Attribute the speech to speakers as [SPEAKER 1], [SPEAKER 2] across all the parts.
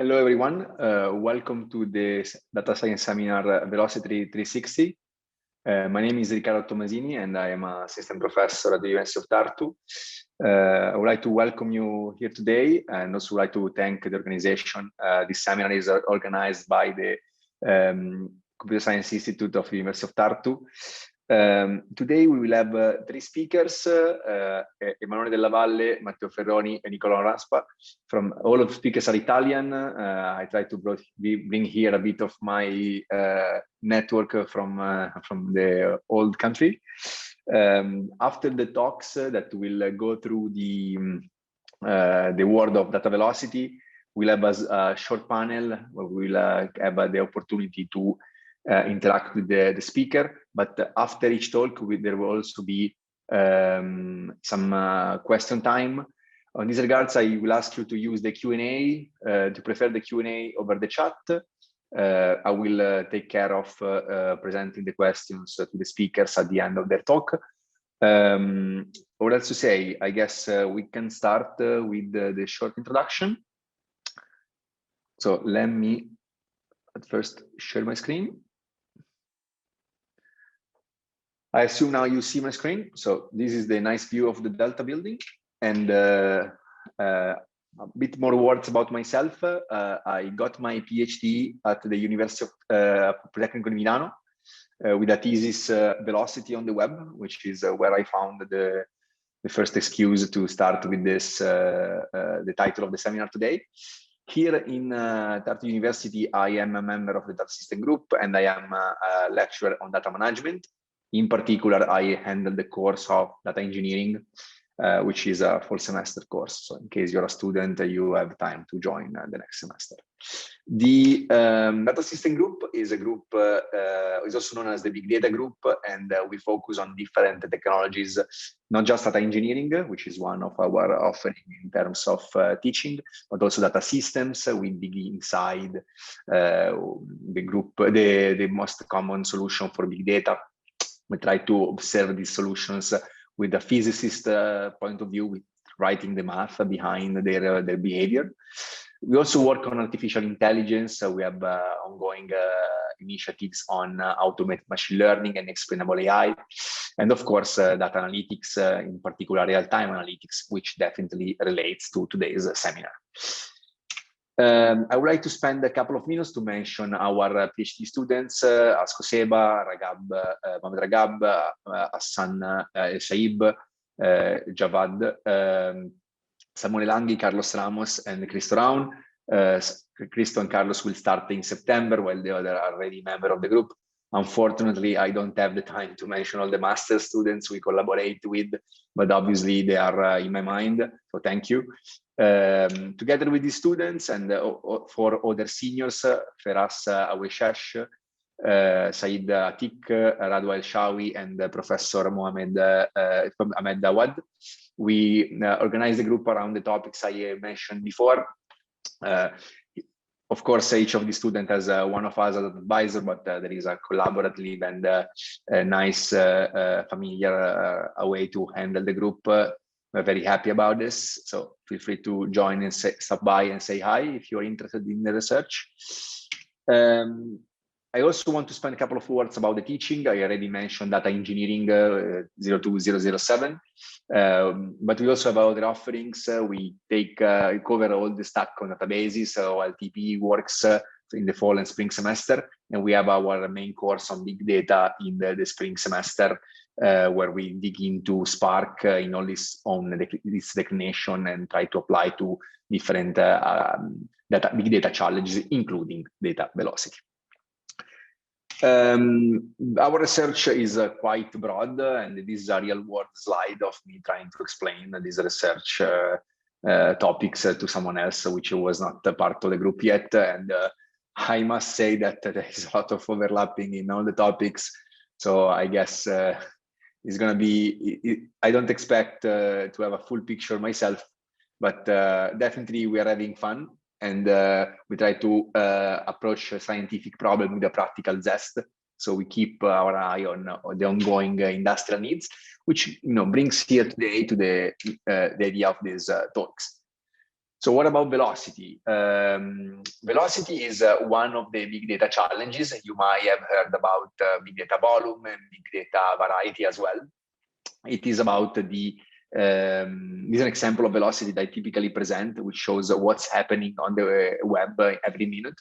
[SPEAKER 1] Hello, everyone. Welcome to the Data Science Seminar Velocity 360. My name is Riccardo Tommasini, and I am an assistant professor at the University of Tartu. I would like to welcome you here today, and also would like to thank the organization. This seminar is organized by the Computer Science Institute of the University of Tartu. Today we will have three speakers, Emanuele Della Valle, Matteo Ferroni, and Niccolò Raspa. From all of the speakers are Italian. I try to bring here a bit of my network from the old country. After the talks that will go through the world of data velocity, we'll have a short panel where we'll have the opportunity to interact with the speaker, but after each talk there will also be some question time. On this regards, I will ask you to use the Q&A, to prefer the Q&A over the chat. I will take care of presenting the questions to the speakers at the end of their talk. What else to say? I guess we can start with the short introduction. So let me at first share my screen. I assume now you see my screen. So this is the nice view of the Delta building, and a bit more words about myself. I got my PhD at the University of Politecnico di Milano with a thesis velocity on the web, which is where I found the first excuse to start with this, the title of the seminar today. Here in Tartu University, I am a member of the data system group, and I am a lecturer on data management. In particular, I handle the course of data engineering, which is a full semester course. So in case you're a student, you have time to join the next semester. The data system group is a group, is also known as the big data group, and we focus on different technologies, not just data engineering, which is one of our offering in terms of teaching, but also data systems. We dig inside the group, the most common solution for big data. We try to observe these solutions with a physicist point of view, with writing the math behind their behavior. We also work on artificial intelligence. We have ongoing initiatives on automated machine learning and explainable AI. And of course, data analytics, in particular real-time analytics, which definitely relates to today's seminar. I would like to spend a couple of minutes to mention our PhD students, Asko Seba, Mohamed Ragab, Hassan Shaib, Javad, Samuele Langhi, Carlos Ramos, and Cristo Raun. Cristo and Carlos will start in September, while the other are already member of the group. Unfortunately, I don't have the time to mention all the master students we collaborate with, but obviously they are in my mind, so thank you. Together with these students and for other seniors, Feras Aweshesh, Said Atik, Radu El-Shawi, and Professor Mohamed Ahmed Dawad, we organize the group around the topics I mentioned before. Of course, each of the students has one of us as an advisor, but there is a collaborative and a nice, familiar way to handle the group. We're very happy about this, so feel free to join and stop by and say hi if you're interested in the research. I also want to spend a couple of words about the teaching. I already mentioned data engineering 02007, but we also have other offerings. We cover all the stack on databases, so LTP works in the fall and spring semester, and we have our main course on big data in the spring semester, where we dig into Spark in all this declination and try to apply to different big data challenges, including data velocity. Our research is quite broad, and this is a real-world slide of me trying to explain these research topics to someone else, which was not a part of the group yet. And I must say that there is a lot of overlapping in all the topics. So I guess it's going to be, I don't expect to have a full picture myself, but definitely we are having fun. And we try to approach a scientific problem with a practical zest. So we keep our eye on the ongoing industrial needs, which brings here today to the idea of these talks. So what about velocity? Velocity is one of the big data challenges. You might have heard about big data volume and big data variety as well. It is about this is an example of velocity that I typically present, which shows what's happening on the web every minute.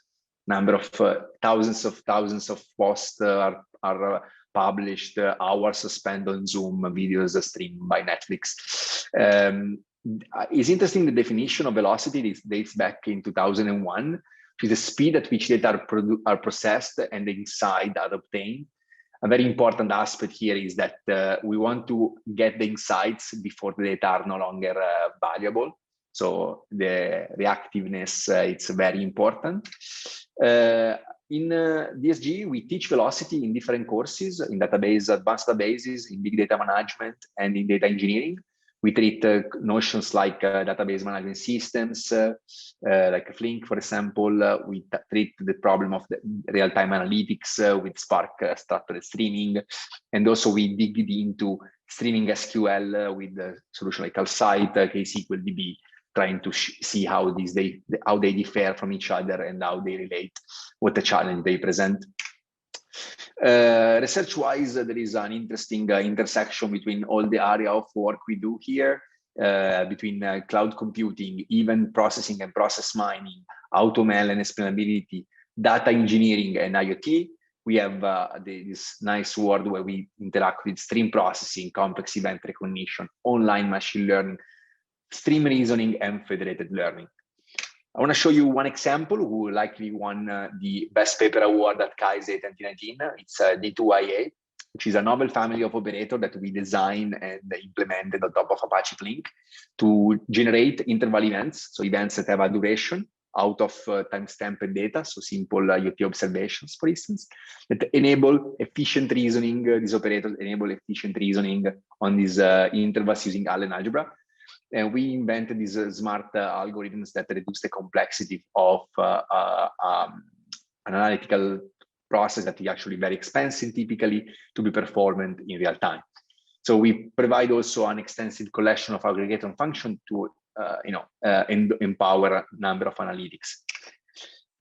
[SPEAKER 1] Number of thousands of posts are published, hours spent on Zoom, videos streamed by Netflix. It's interesting, the definition of velocity dates back in 2001, which is the speed at which data are processed and the insight are obtained. A very important aspect here is that we want to get the insights before the data are no longer valuable. So the reactiveness, it's very important. In DSG, we teach velocity in different courses, in database, advanced databases, in big data management, and in data engineering. We treat notions like database management systems, like Flink, for example. We treat the problem of the real-time analytics with Spark structured streaming. And also we dig into streaming SQL with a solution like Calcite, KSQLDB, trying to see how they differ from each other and how they relate, what the challenge they present. Research-wise, there is an interesting intersection between all the area of work we do here, between cloud computing, event processing and process mining, AutoML and explainability, data engineering and IoT. We have this nice world where we interact with stream processing, complex event recognition, online machine learning, stream reasoning, and federated learning. I want to show you one example who likely won the Best Paper Award at CAISE 2019. It's D2IA, which is a novel family of operator that we designed and implemented on top of Apache Flink to generate interval events, so events that have a duration out of timestamped data, so simple IoT observations, for instance, that enable efficient reasoning. These operators enable efficient reasoning on these intervals using Allen algebra. And we invented these smart algorithms that reduce the complexity of an analytical process that is actually very expensive typically to be performed in real time. So we provide also an extensive collection of aggregator function to empower a number of analytics.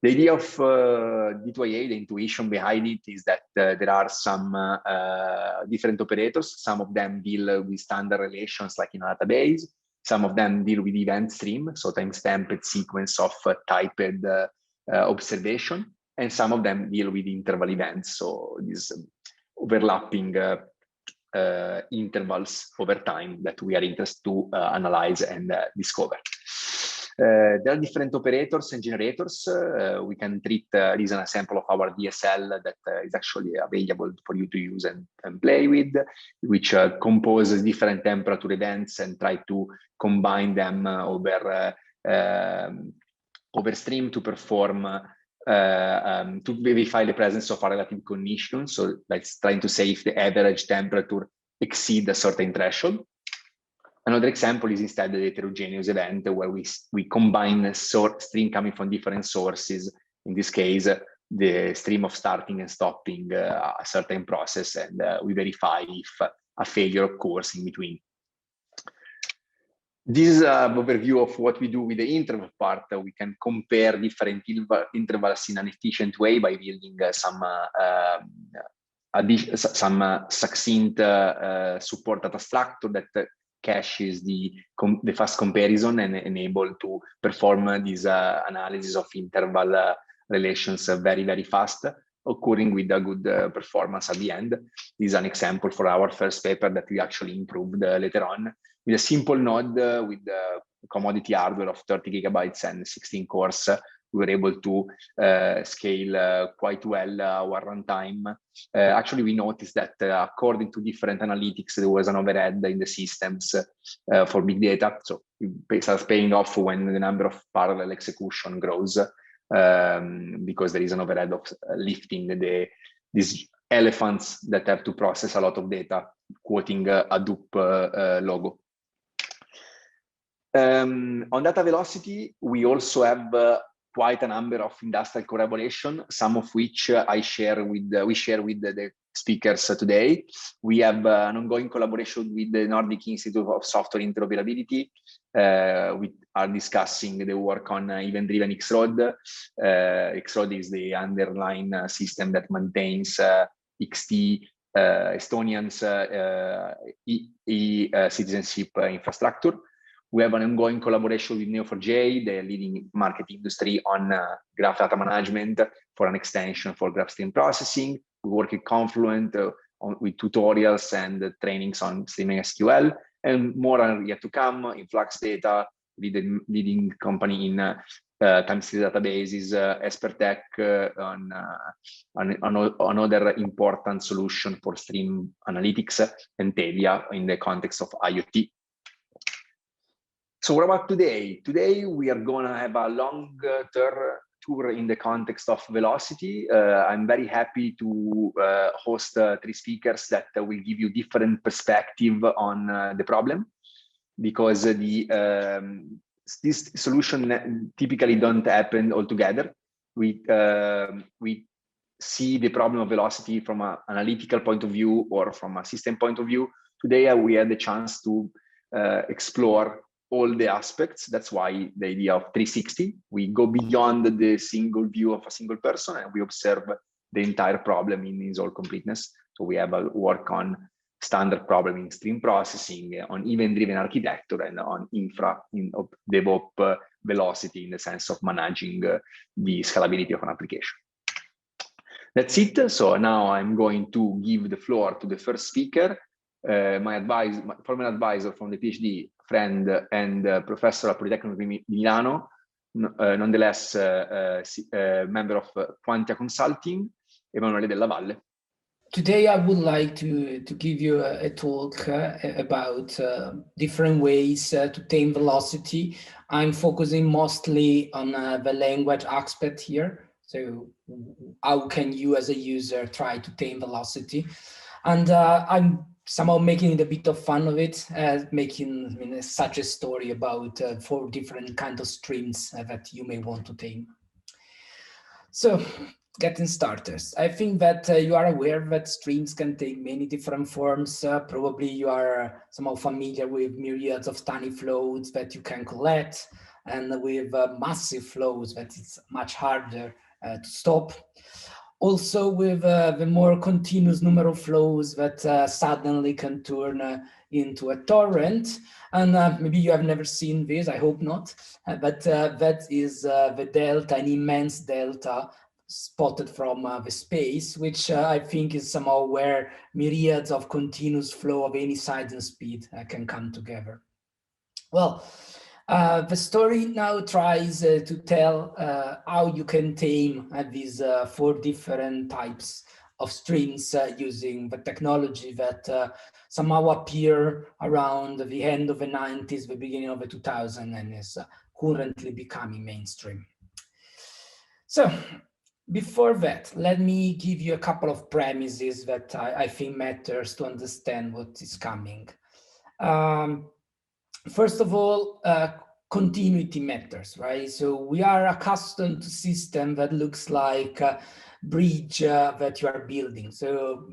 [SPEAKER 1] The idea of D2IA, the intuition behind it, is that there are some different operators. Some of them deal with standard relations like in a database. Some of them deal with event stream, so timestamped sequence of typed observation. And some of them deal with interval events, so these overlapping intervals over time that we are interested to analyze and discover. There are different operators and generators. We can treat this as an example of our DSL that is actually available for you to use and play with, which composes different temperature events and try to combine them over stream to perform to verify the presence of a relative condition. So that's trying to say if the average temperature exceeds a certain threshold. Another example is instead the heterogeneous event where we combine a stream coming from different sources. In this case, the stream of starting and stopping a certain process, and we verify if a failure occurs in between. This is an overview of what we do with the interval part. We can compare different intervals in an efficient way by building some succinct support data structure that caches the fast comparison and enable to perform this analysis of interval relations very, very fast, occurring with a good performance at the end. This is an example for our first paper that we actually improved later on. With a simple node with commodity hardware of 30 gigabytes and 16 cores, we were able to scale quite well our runtime. Actually, we noticed that according to different analytics, there was an overhead in the systems for big data. So it starts paying off when the number of parallel execution grows, because there is an overhead of lifting these elephants that have to process a lot of data, quoting a Hadoop logo. On data velocity, we also have quite a number of industrial collaboration, some of which we share with the speakers today. We have an ongoing collaboration with the Nordic Institute of Software Interoperability. We are discussing the work on event-driven X-Road. X-Road is the underlying system that maintains XT Estonians e-citizenship infrastructure. We have an ongoing collaboration with Neo4j, the leading market industry on graph data management for an extension for graph stream processing. We work at Confluent with tutorials and trainings on streaming SQL, and more are yet to come. In Flux Data, leading company in time series databases, Espertech on another important solution for stream analytics, and Telia in the context of IoT. So what about today? Today, we are going to have a longer tour in the context of velocity. I'm very happy to host 3 speakers that will give you different perspective on the problem, because this solution typically don't happen all together. We see the problem of velocity from an analytical point of view or from a system point of view. Today, we had the chance to explore all the aspects. That's why the idea of 360. We go beyond the single view of a single person, and we observe the entire problem in its all completeness. So we have a work on standard problem in stream processing, on event-driven architecture, and on infra in DevOps velocity in the sense of managing the scalability of an application. That's it. So now I'm going to give the floor to the first speaker, my former advisor from the PhD, friend and professor at Politecnico di Milano, nonetheless member of Quantia Consulting, Emanuele Della Valle.
[SPEAKER 2] Today I would like to give you a talk about different ways to tame velocity. I'm focusing mostly on the language aspect here. So how can you as a user try to tame velocity? And I'm somehow making it a bit of fun of it, making such a story about 4 different kinds of streams that you may want to tame. So getting starters, I think that you are aware that streams can take many different forms. Probably you are somehow familiar with myriads of tiny flows that you can collect, and with massive flows that it's much harder to stop. Also with the more continuous number of flows that suddenly can turn into a torrent. And maybe you have never seen this, I hope not, but that is the delta, an immense delta spotted from the space, which I think is somehow where myriads of continuous flow of any size and speed can come together. Well, the story now tries to tell how you can tame these 4 different types of streams using the technology that somehow appear around the end of the 90s, the beginning of the 2000s, and is currently becoming mainstream. So before that, let me give you a couple of premises that I think matters to understand what is coming. First of all, continuity matters, right? So we are accustomed to system that looks like a bridge that you are building. So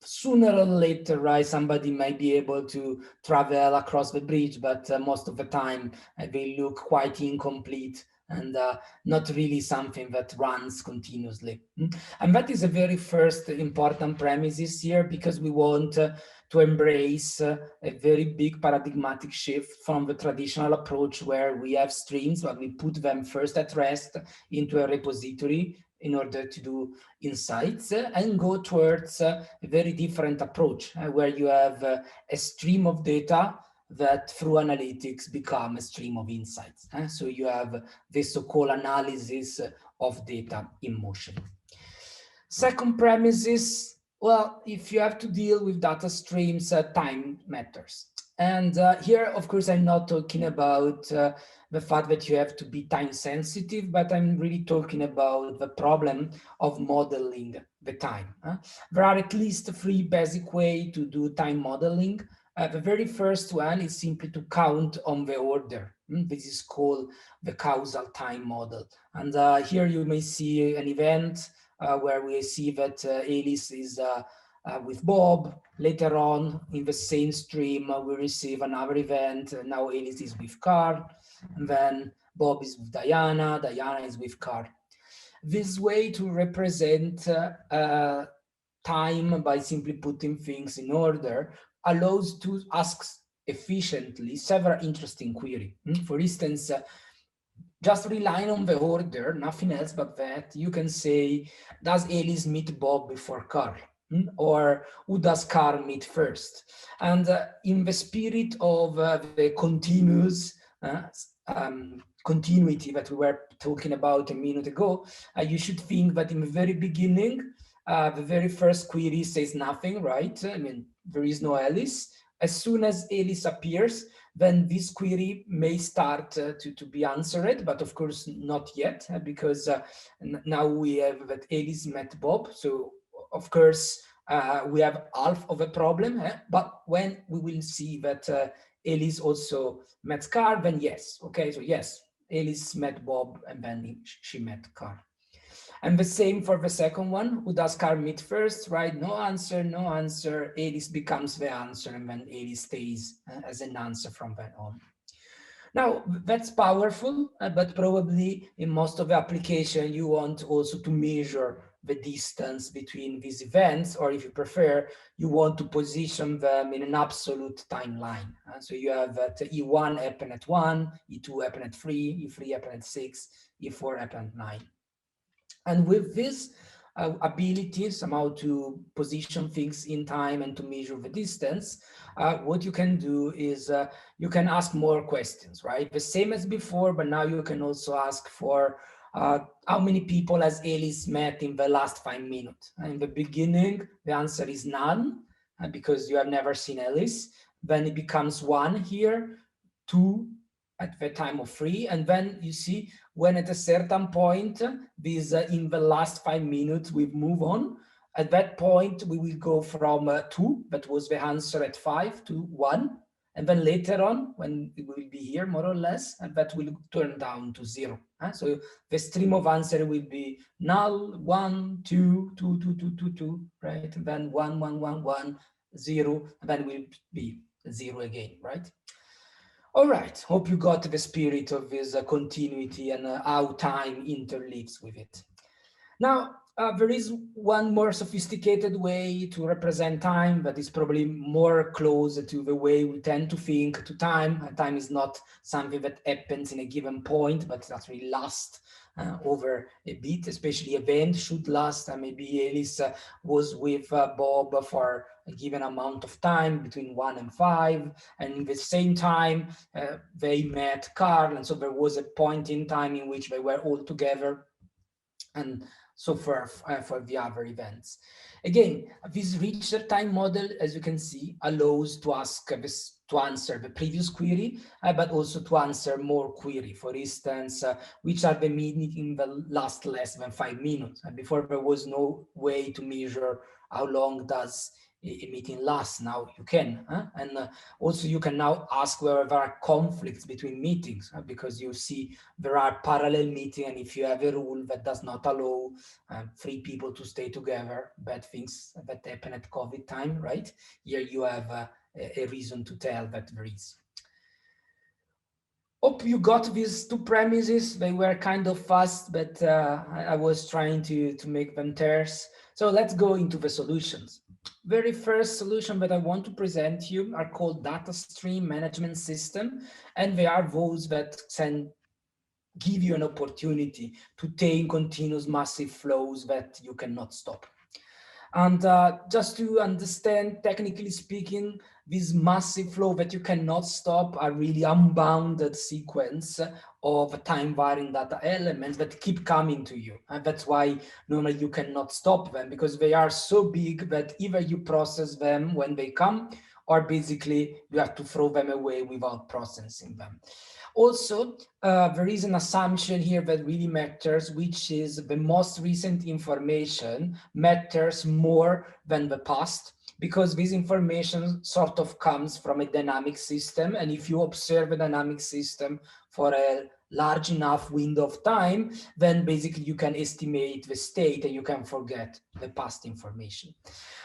[SPEAKER 2] sooner or later, right, somebody might be able to travel across the bridge, but most of the time they look quite incomplete and not really something that runs continuously. And that is a very first important premises here, because we want to embrace a very big paradigmatic shift from the traditional approach where we have streams, but we put them first at rest into a repository in order to do insights, and go towards a very different approach where you have a stream of data that through analytics become a stream of insights. So you have this so-called analysis of data in motion. Second premise is, well, if you have to deal with data streams, time matters. And here, of course, I'm not talking about the fact that you have to be time sensitive, but I'm really talking about the problem of modeling the time. There are at least 3 basic ways to do time modeling. The very first one is simply to count on the order. This is called the causal time model. And here you may see an event where we see that Alice is with Bob. Later on in the same stream, we receive another event. Now Alice is with Carl, and then Bob is with Diana, Diana is with Carl. This way to represent time by simply putting things in order allows to ask efficiently several interesting queries. For instance, just relying on the order, nothing else but that, you can say, does Alice meet Bob before Carl? Or who does Carl meet first? And in the spirit of the continuous continuity that we were talking about a minute ago, you should think that in the very beginning, the very first query says nothing, right? I mean, there is no Alice. As soon as Alice appears, then this query may start to be answered, but of course not yet, because now we have that Alice met Bob. So of course, we have half of a problem, but when we will see that Alice also met Carl, then yes, okay, so yes, Alice met Bob and then she met Carl. And the same for the second one, who does Carl meet first, right? No answer, no answer. Alice becomes the answer, and then Alice stays as an answer from then on. Now, that's powerful, but probably in most of the application, you want also to measure the distance between these events, or if you prefer, you want to position them in an absolute timeline. So you have that E1 happen at 1, E2 happen at 3, E3 happen at 6, E4 happen at 9. And with this ability somehow to position things in time and to measure the distance, what you can do is you can ask more questions, right? The same as before, but now you can also ask for how many people has Alice met in the last 5 minutes? In the beginning, the answer is none, because you have never seen Alice. Then it becomes 1 here, 2 at the time of 3, and then you see when at a certain point, this in the last 5 minutes, we move on. At that point, we will go from 2, that was the answer at 5, to 1. And then later on, when it will be here, more or less, and that will turn down to 0. So the stream of answer will be null, 1, 2, 2, 2, 2, 2, 2, right? And then 1, 1, 1, 1, 0, and then will be 0 again, right? All right, hope you got the spirit of this continuity and how time interleaves with it. Now, there is one more sophisticated way to represent time that is probably more close to the way we tend to think to time. Time is not something that happens in a given point, but that really lasts over a bit, especially event should last. Maybe Alice was with Bob for a given amount of time between 1 and 5, and in the same time they met Carl, and so there was a point in time in which they were all together, and so forth for the other events. Again, this richer time model, as you can see, allows to ask this, to answer the previous query, but also to answer more query. For instance, which are the meetings in the last less than 5 minutes? Before there was no way to measure how long does a meeting lasts. Now you can, and also you can now ask whether there are conflicts between meetings, because you see there are parallel meetings, and if you have a rule that does not allow 3 people to stay together, bad things that happen at COVID time, right? Here you have a reason to tell that there is. Hope you got these 2 premises. They were kind of fast, but I was trying to make them terse. So let's go into the solutions. Very first solution that I want to present you are called data stream management system, and they are those that can give you an opportunity to take continuous massive flows that you cannot stop. And just to understand, technically speaking, this massive flow that you cannot stop are really unbounded sequence of time varying data elements that keep coming to you. And that's why normally you cannot stop them, because they are so big that either you process them when they come, or basically you have to throw them away without processing them. Also, there is an assumption here that really matters, which is the most recent information matters more than the past, because this information sort of comes from a dynamic system. And if you observe a dynamic system for a large enough window of time, then basically you can estimate the state and you can forget the past information.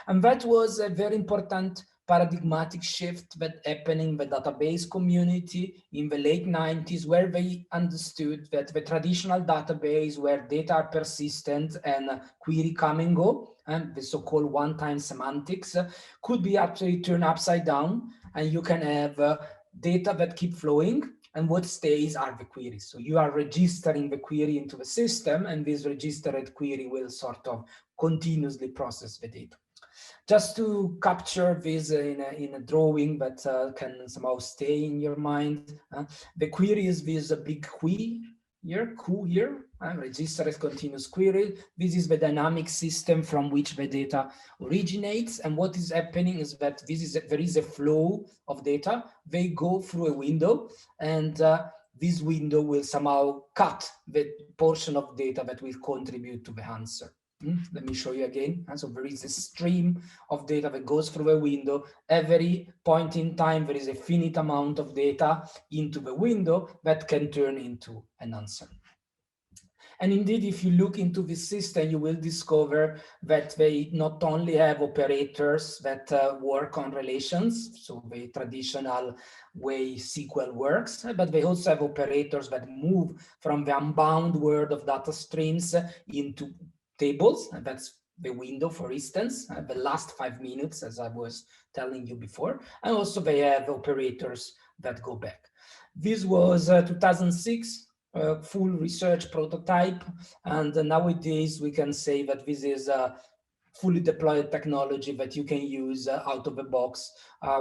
[SPEAKER 2] And that was a very important paradigmatic shift that happened in the database community in the late 90s, where they understood that the traditional database where data are persistent and query come and go, and the so-called one-time semantics could be actually turned upside down, and you can have data that keep flowing, and what stays are the queries. So you are registering the query into the system, and this registered query will sort of continuously process the data. Just to capture this in a drawing that can somehow stay in your mind, the query is this big Q here, register as continuous query. This is the dynamic system from which the data originates. And what is happening is that there is a flow of data. They go through a window, and this window will somehow cut the portion of data that will contribute to the answer. Let me show you again. And so there is a stream of data that goes through a window. Every point in time, there is a finite amount of data into the window that can turn into an answer. And indeed, if you look into this system, you will discover that they not only have operators that work on relations, so the traditional way SQL works, but they also have operators that move from the unbound world of data streams into tables. And that's the window, for instance, the last 5 minutes, as I was telling you before. And also they have operators that go back. This was 2006. Full research prototype, and nowadays we can say that this is a fully deployed technology that you can use out of the box.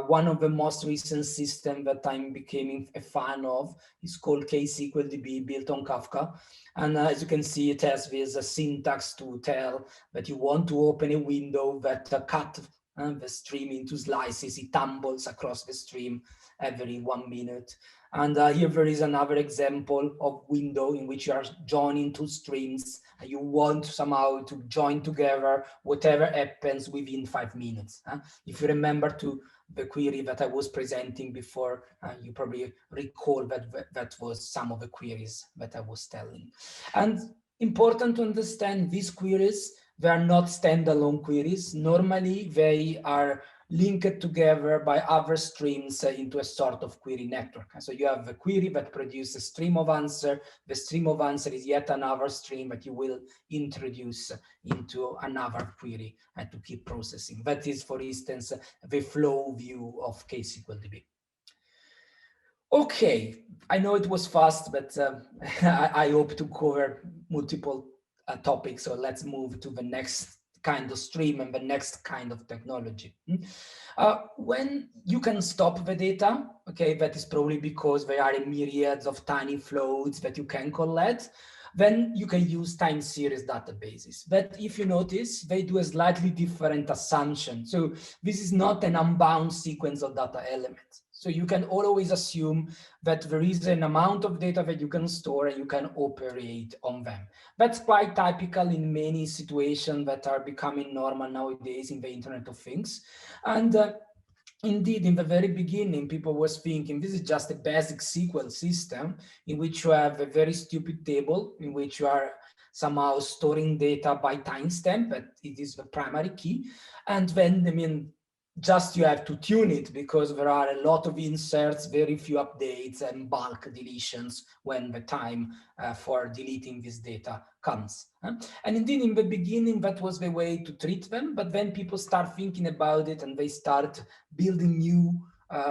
[SPEAKER 2] One of the most recent systems that I'm becoming a fan of is called KSQLDB, built on Kafka. And as you can see, it has this syntax to tell that you want to open a window that cut the stream into slices. It tumbles across the stream every 1 minute. And here there is another example of window in which you are joining two streams and you want somehow to join together whatever happens within 5 minutes. If you remember to the query that I was presenting before, you probably recall that was some of the queries that I was telling. And important to understand, these queries, they are not standalone queries. Normally, they are linked together by other streams into a sort of query network. So you have a query that produces a stream of answer. The stream of answer is yet another stream that you will introduce into another query to keep processing. That is, for instance, the flow view of KSQLDB. Okay, I know it was fast, but I hope to cover multiple topics. So let's move to the next kind of stream and the next kind of technology. When you can stop the data, okay, that is probably because there are a myriad of tiny floats that you can collect. Then you can use time series databases. But if you notice, they do a slightly different assumption. So this is not an unbound sequence of data elements. So you can always assume that there is an amount of data that you can store and you can operate on them. That's quite typical in many situations that are becoming normal nowadays in the Internet of Things. And indeed, in the very beginning, people were thinking this is just a basic SQL system in which you have a very stupid table in which you are somehow storing data by timestamp, but it is the primary key. And then, I mean, just you have to tune it because there are a lot of inserts, very few updates and bulk deletions when the time for deleting this data comes. And indeed, in the beginning, that was the way to treat them. But then people start thinking about it and they start building new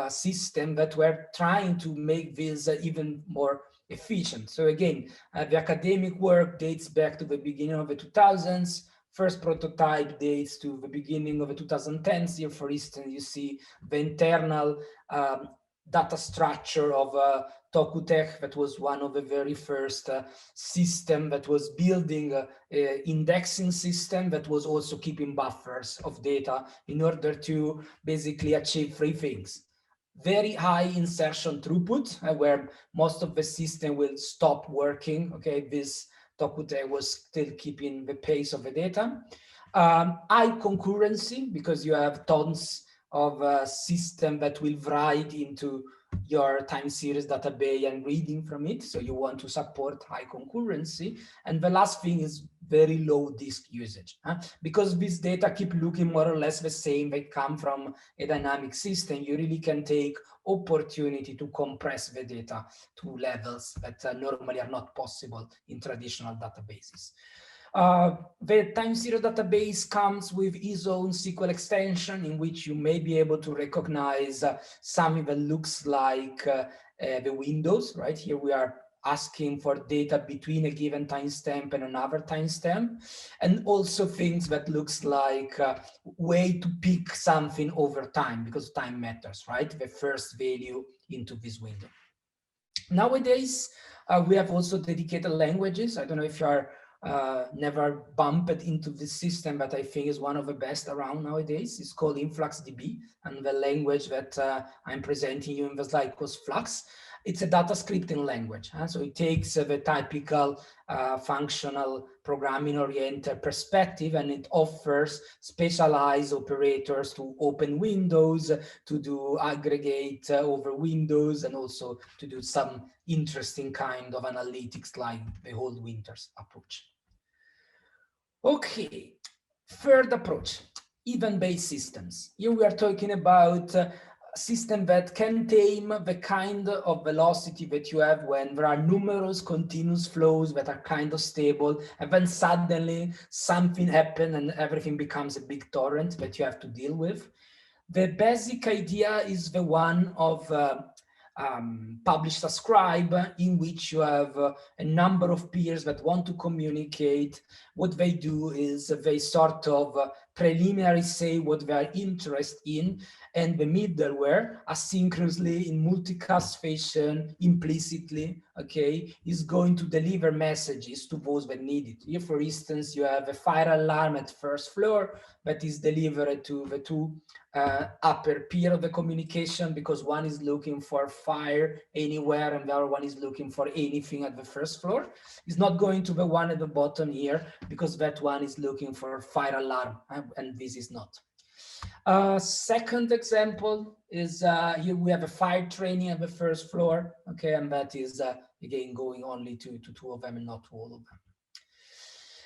[SPEAKER 2] systems that were trying to make this even more efficient. So again, the academic work dates back to the beginning of the 2000s. First prototype dates to the beginning of the 2010s. Here, for instance, you see the internal data structure of TOCUTech. That was one of the very first system that was building an indexing system that was also keeping buffers of data in order to basically achieve three things. Very high insertion throughput, where most of the system will stop working. Okay, this TOCUTech was still keeping the pace of the data. High concurrency, because you have tons of system that will write into your time series database and reading from it. So you want to support high concurrency. And the last thing is very low disk usage, because this data keep looking more or less the same. They come from a dynamic system. You really can take opportunity to compress the data to levels that normally are not possible in traditional databases. The time series database comes with its own SQL extension, in which you may be able to recognize something that looks like the windows, right? Here we are asking for data between a given timestamp and another timestamp, and also things that looks like a way to pick something over time, because time matters, right? The first value into this window. Nowadays, we have also dedicated languages. I don't know if you are never bumped into this system, but I think is one of the best around nowadays. It's called InfluxDB, and the language that I'm presenting you in the slide was Flux. It's a data scripting language, so it takes the typical functional programming-oriented perspective, and it offers specialized operators to open windows, to do aggregate over windows, and also to do some interesting kind of analytics like the whole winters approach. Okay, third approach, event-based systems. Here we are talking about a system that can tame the kind of velocity that you have when there are numerous continuous flows that are kind of stable, and then suddenly something happens and everything becomes a big torrent that you have to deal with. The basic idea is the one of publish subscribe, in which you have a number of peers that want to communicate. What they do is they sort of preliminary say what they are interested in, and the middleware asynchronously in multicast fashion implicitly, okay, is going to deliver messages to those that need it. Here, for instance, you have a fire alarm at first floor that is delivered to the two upper peer of the communication, because one is looking for fire anywhere and the other one is looking for anything at the first floor. It's not going to the one at the bottom here, because that one is looking for fire alarm, and this is not. Second example is here we have a fire training at the first floor, okay, and that is again going only to two of them and not to all of them.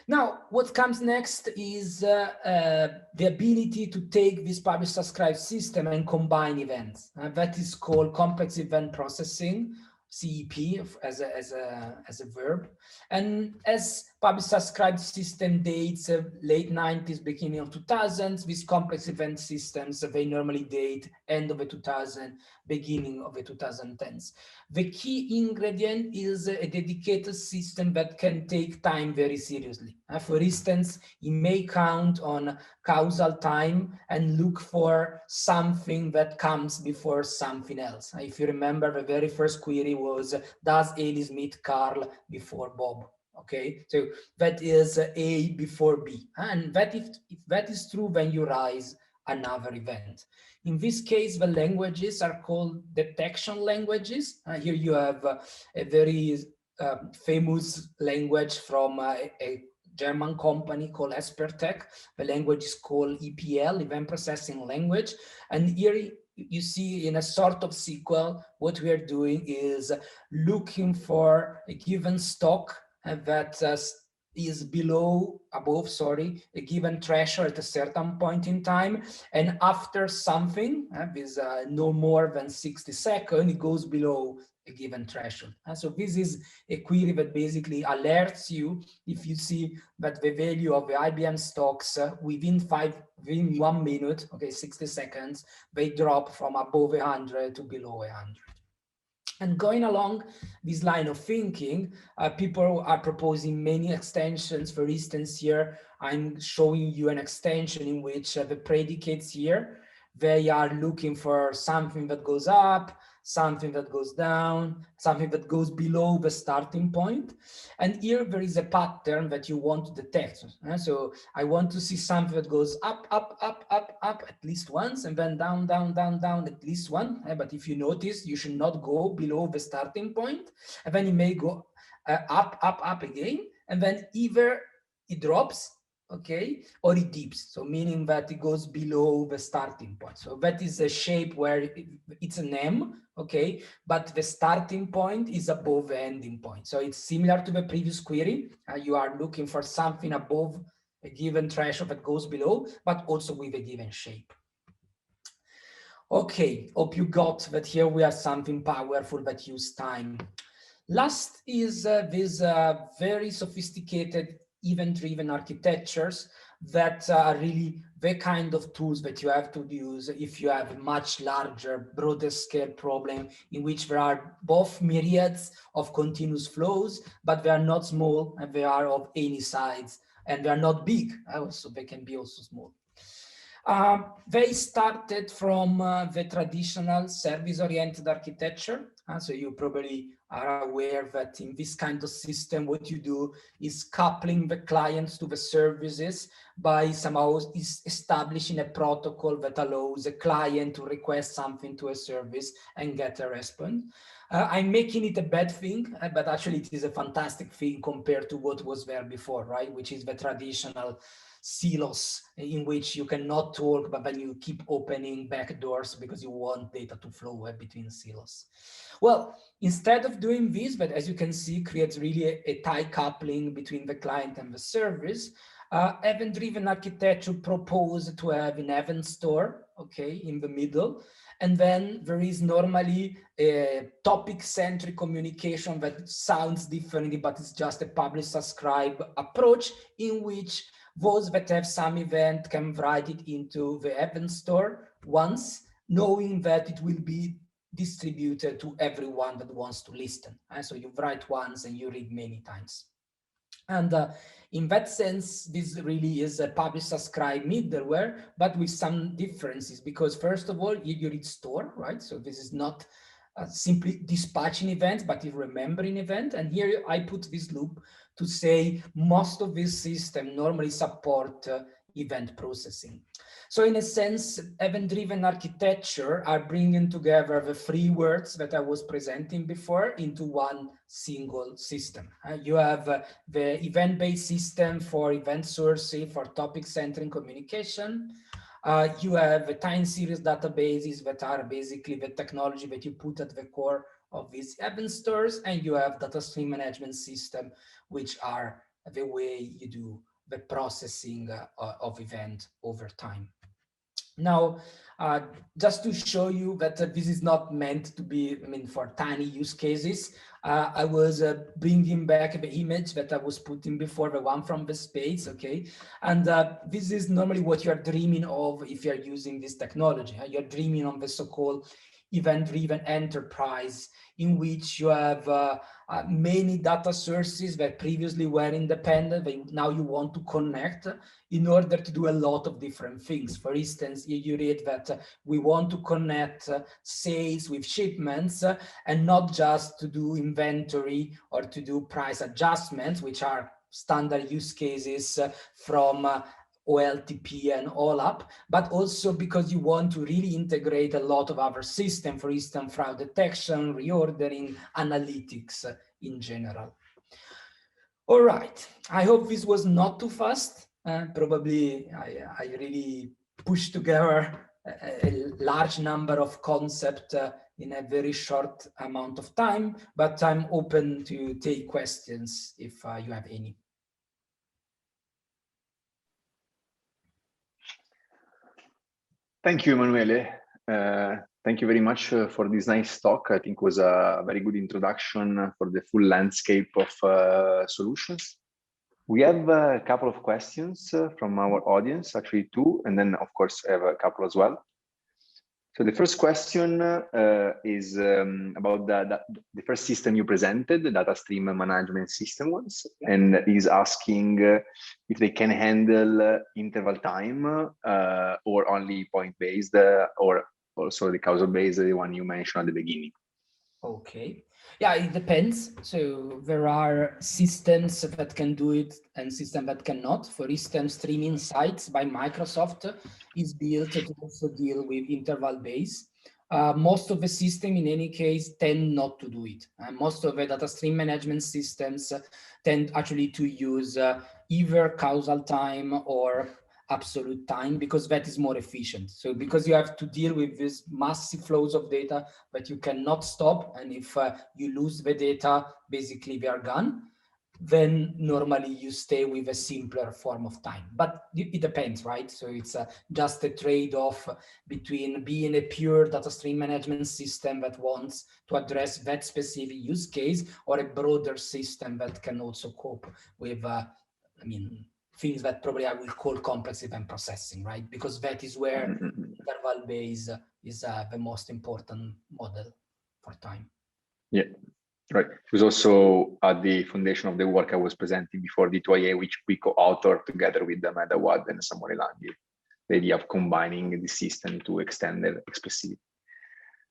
[SPEAKER 2] Now, what comes next is the ability to take this publish subscribe system and combine events. That is called complex event processing, CEP as a verb. And as publish subscribe system dates late 90s, beginning of 2000s, these complex event systems, they normally date end of the 2000s, beginning of the 2010s. The key ingredient is a dedicated system that can take time very seriously. For instance, it may count on causal time and look for something that comes before something else. If you remember, the very first query was, does Alice meet Carl before Bob? Okay, so that is A before B. And that if that is true, then you raise another event. In this case, the languages are called detection languages. Here you have a very famous language from a German company called Espertech. The language is called EPL, Event Processing Language. And here you see in a sort of SQL, what we are doing is looking for a given stock that is above, a given threshold at a certain point in time, and after something is no more than 60 seconds, it goes below a given threshold. So this is a query that basically alerts you if you see that the value of the IBM stocks within 1 minute, okay, 60 seconds, they drop from above 100 to below 100. And going along this line of thinking, people are proposing many extensions. For instance, here, I'm showing you an extension in which the predicates here, they are looking for something that goes up, something that goes down, something that goes below the starting point. And here there is a pattern that you want to detect. So I want to see something that goes up, up, up, up, up at least once, and then down, down, down, down at least one. But if you notice, you should not go below the starting point. And then you may go up, up, up again. And then either it drops, okay, or it dips, so meaning that it goes below the starting point. So that is a shape where it's an M, okay, but the starting point is above the ending point. So it's similar to the previous query. You are looking for something above a given threshold that goes below, but also with a given shape. Okay, hope you got that here we have something powerful that use time. Last is these very sophisticated event-driven architectures that are really the kind of tools that you have to use if you have a much larger, broader scale problem in which there are both myriads of continuous flows, but they are not small and they are of any size, and they are not big, so they can be also small. They started from the traditional service-oriented architecture. So you probably are aware that in this kind of system, what you do is coupling the clients to the services by somehow establishing a protocol that allows a client to request something to a service and get a response. I'm making it a bad thing, but actually it is a fantastic thing compared to what was there before, right? Which is the traditional silos in which you cannot talk, but then you keep opening back doors because you want data to flow between silos. Well, instead of doing this, but as you can see, creates really a tight coupling between the client and the service. Event-driven architecture proposed to have an event store, okay, in the middle. And then there is normally a topic-centric communication that sounds differently, but it's just a publish-subscribe approach in which those that have some event can write it into the event store once, knowing that it will be distributed to everyone that wants to listen. And so you write once and you read many times. And in that sense, this really is a publish-subscribe middleware, but with some differences, because first of all, you read store, right? So this is not simply dispatching events, but remembering event. And here I put this loop to say most of this system normally support event processing. So in a sense, event-driven architecture are bringing together the three words that I was presenting before into one single system. You have the event-based system for event sourcing, for topic-centric communication. You have the time series databases that are basically the technology that you put at the core of these event stores, and you have data stream management system, which are the way you do the processing of event over time. Now, just to show you that this is not meant to be, for tiny use cases, I was bringing back the image that I was putting before, the one from the space, okay? And this is normally what you're dreaming of if you're using this technology. You're dreaming of the so-called event-driven enterprise in which you have many data sources that previously were independent, but now you want to connect in order to do a lot of different things. For instance, you read that we want to connect sales with shipments and not just to do inventory or to do price adjustments, which are standard use cases from OLTP and OLAP, but also because you want to really integrate a lot of other systems, for instance, fraud detection, reordering, analytics in general. All right, I hope this was not too fast. Probably I really pushed together a large number of concepts in a very short amount of time, but I'm open to take questions if you have any.
[SPEAKER 1] Thank you, Emanuele. Thank you very much for this nice talk. I think it was a very good introduction for the full landscape of solutions. We have a couple of questions from our audience, actually two, and then of course I have a couple as well. So the first question is about the first system you presented, the data stream management system ones, and is asking if they can handle interval time or only point-based or also the causal-based, the one you mentioned at the beginning. Okay.
[SPEAKER 2] Yeah, it depends. So there are systems that can do it and systems that cannot. For instance, Stream Insights by Microsoft is built to also deal with interval base. Most of the system, in any case, tend not to do it. Most of the data stream management systems tend actually to use either causal time or absolute time, because that is more efficient. So because you have to deal with these massive flows of data that you cannot stop, and if you lose the data, basically they are gone, then normally you stay with a simpler form of time. But it depends, right? So it's just a trade-off between being a pure data stream management system that wants to address that specific use case, or a broader system that can also cope with, I mean, things that probably I will call complex event processing, right? Because that is where interval base is the most important model for time.
[SPEAKER 1] Yeah. Right. It was also at the foundation of the work I was presenting before D2IA, which we co-authored together with Emanuele Della and Samuele Langhi, the idea of combining the system to extend the expressivity.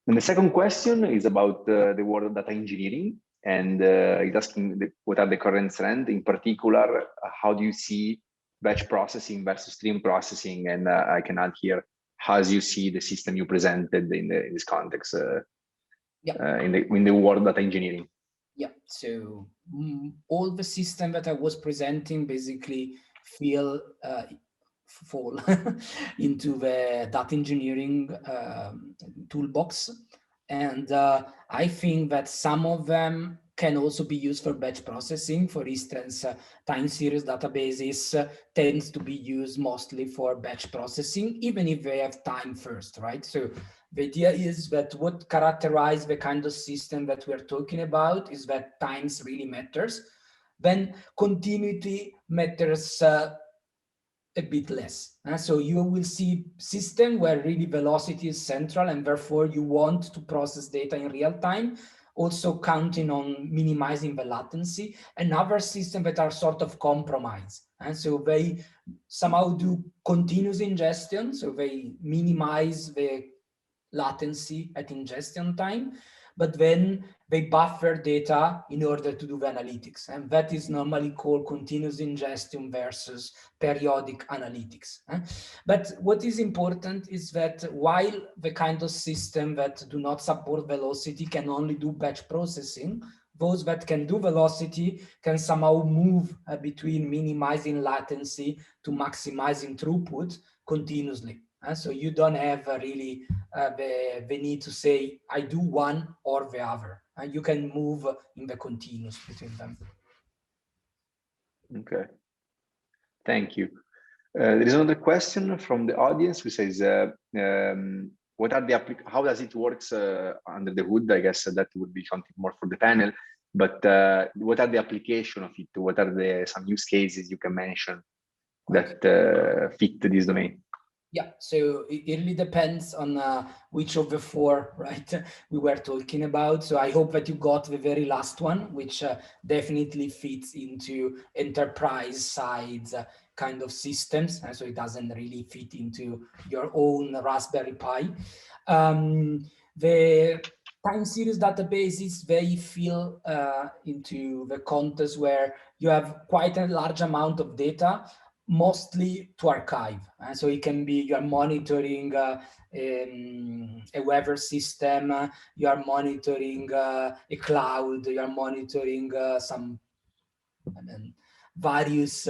[SPEAKER 1] And the second question is about the world of data engineering, and it's asking what are the current trends, in particular, how do you see batch processing versus stream processing? And I can add here, how do you see the system you presented in this context? In the world of data engineering.
[SPEAKER 2] Yeah, so all the system that I was presenting basically fall into the data engineering toolbox. And I think that some of them can also be used for batch processing. For instance, time series databases tends to be used mostly for batch processing, even if they have time first, right? So the idea is that what characterizes the kind of system that we're talking about is that times really matters. Then continuity matters a bit less. So you will see system where really velocity is central, and therefore you want to process data in real time, also counting on minimizing the latency, and other systems that are sort of compromised. And so they somehow do continuous ingestion, so they minimize the latency at ingestion time, but then they buffer data in order to do the analytics. And that is normally called continuous ingestion versus periodic analytics. But what is important is that while the kind of system that do not support velocity can only do batch processing, those that can do velocity can somehow move between minimizing latency to maximizing throughput continuously. So you don't have really the need to say, I do one or the other. You can move in the continuous between them.
[SPEAKER 1] Okay, thank you. There is another question from the audience which says, what are the how does it works under the hood? I guess that would be something more for the panel, but what are the application of it? What are some use cases you can mention that fit this domain?
[SPEAKER 2] Yeah, so it really depends on which of the four, right, we were talking about. So I hope that you got the very last one, which definitely fits into enterprise sides kind of systems. And so it doesn't really fit into your own Raspberry Pi. The time series databases, they fill into the context where you have quite a large amount of data, mostly to archive. And so it can be you are monitoring a weather system, you are monitoring a cloud, you are monitoring some various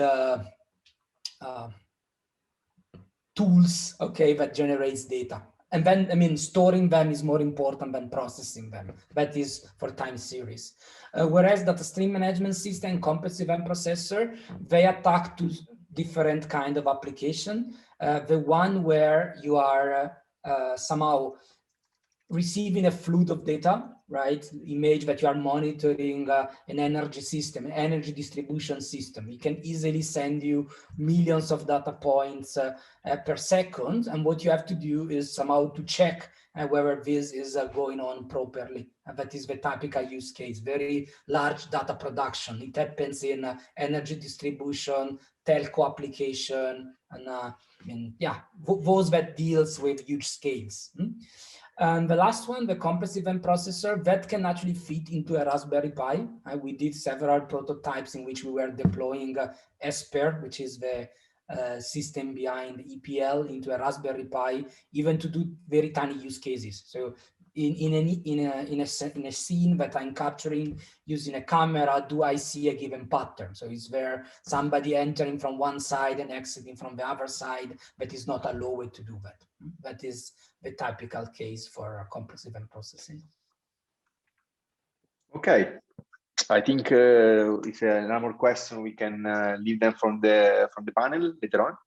[SPEAKER 2] tools, okay, that generates data. And then, I mean, storing them is more important than processing them. That is for time series. Whereas data stream management system, complex event processor, they attack to different kind of application. The one where you are somehow receiving a flood of data, right? Image that you are monitoring an energy system, an energy distribution system. It can easily send you millions of data points per second. And what you have to do is somehow to check whether this is going on properly. And that is the typical use case, very large data production. It happens in energy distribution, telco application, and yeah, those that deals with huge scales. And the last one, the complex event processor, that can actually fit into a Raspberry Pi. We did several prototypes in which we were deploying Esper, which is the system behind EPL, into a Raspberry Pi, even to do very tiny use cases. So in a scene that I'm capturing using a camera, do I see a given pattern? So is there somebody entering from one side and exiting from the other side that is not allowed to do that? That is the typical case for complex event processing.
[SPEAKER 1] Okay, I think if another more question, we can leave them from the panel later on.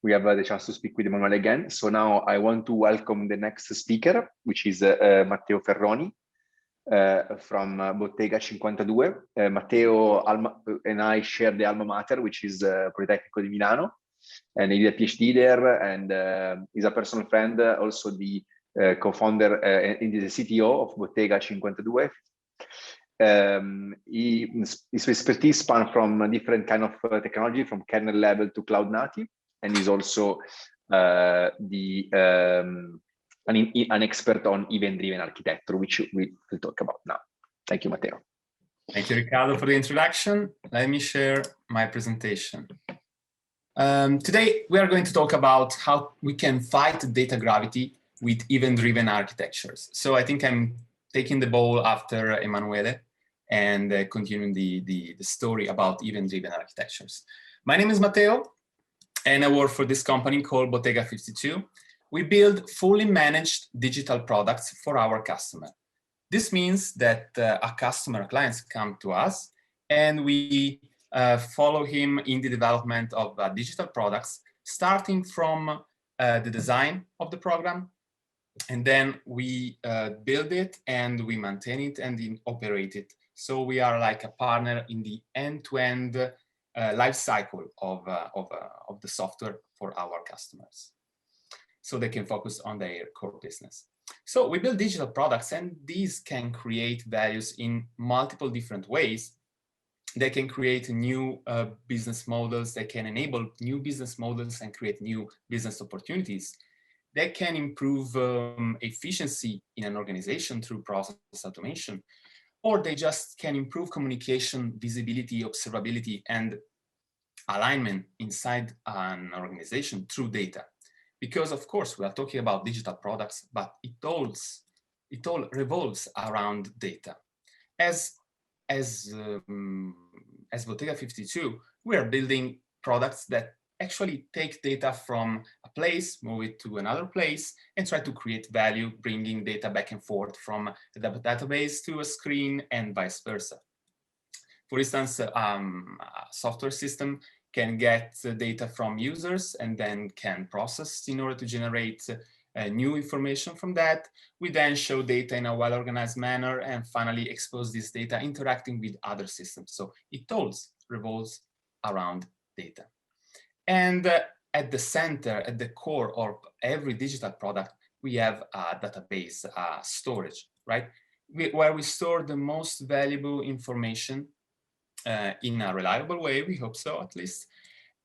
[SPEAKER 1] We have the chance to speak with Emanuele again. So now I want to welcome the next speaker, which is Matteo Ferroni from Bottega 52. Matteo and I share the alma mater, which is Politecnico di Milano, and he did a PhD there, and he's a personal friend, also the co-founder and the CTO of Bottega 52. His expertise span from different kind of technology, from kernel level to cloud native, and he's also an expert on event-driven architecture, which we will talk about now. Thank you, Matteo.
[SPEAKER 3] Thank you, Riccardo, for the introduction. Let me share my presentation. Today, we are going to talk about how we can fight data gravity with event-driven architectures. So I think I'm taking the ball after Emanuele and continuing the story about event-driven architectures. My name is Matteo, and I work for this company called Bottega 52. We build fully managed digital products for our customer. This means that our clients come to us, and we follow him in the development of digital products, starting from the design of the program, and then we build it and we maintain it and operate it. So we are like a partner in the end-to-end life cycle of the software for our customers, so they can focus on their core business. So we build digital products, and these can create values in multiple different ways. They can create new business models. They can enable new business models and create new business opportunities. They can improve efficiency in an organization through process automation, or they just can improve communication, visibility, observability, and alignment inside an organization through data. Because of course we are talking about digital products, but it all revolves around data. As Bottega 52, we are building products that actually take data from a place, move it to another place, and try to create value, bringing data back and forth from the database to a screen and vice versa. For instance, a software system can get data from users and then can process in order to generate new information from that. We then show data in a well-organized manner and finally expose this data interacting with other systems. So it all revolves around data. And at the center, at the core of every digital product, we have a database, storage, right? Where we store the most valuable information in a reliable way, we hope so at least.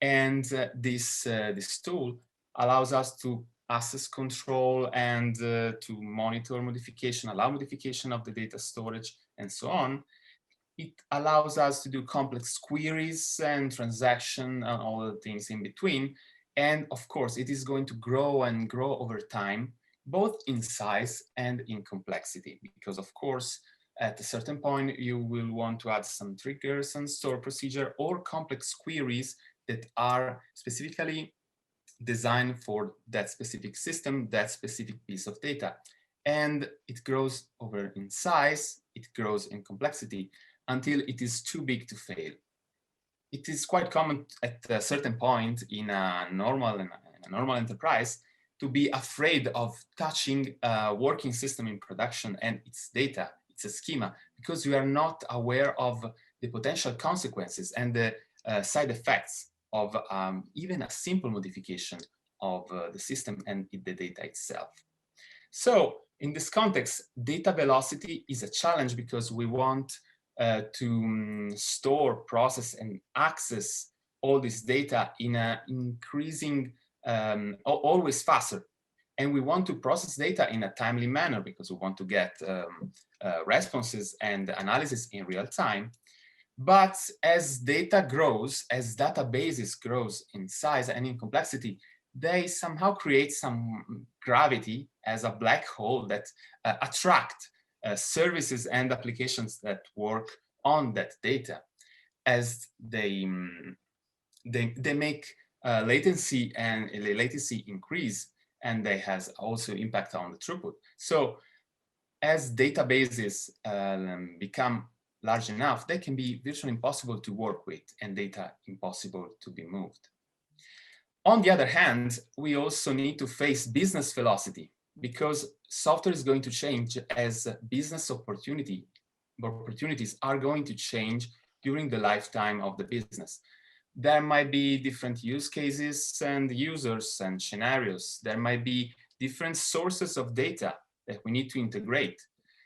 [SPEAKER 3] And this tool allows us to access control and to monitor modification, allow modification of the data storage, and so on. It allows us to do complex queries and transaction and all the things in between. And of course, it is going to grow and grow over time, both in size and in complexity, because of course, at a certain point, you will want to add some triggers and store procedure or complex queries that are specifically designed for that specific system, that specific piece of data. And it grows over in size, it grows in complexity until it is too big to fail. It is quite common at a certain point in a normal enterprise to be afraid of touching a working system in production and its data, it's a schema, because we are not aware of the potential consequences and the side effects of even a simple modification of the system and the data itself. So in this context, data velocity is a challenge because we want to store, process, and access all this data in an increasing, always faster. And we want to process data in a timely manner because we want to get responses and analysis in real time. But as data grows, as databases grows in size and in complexity, they somehow create some gravity as a black hole that attract services and applications that work on that data, as they make latency latency increase, and they has also impact on the throughput. So as databases become large enough, they can be virtually impossible to work with and data impossible to be moved. On the other hand, we also need to face business velocity, because software is going to change as business opportunities are going to change during the lifetime of the business. There might be different use cases and users and scenarios. There might be different sources of data that we need to integrate.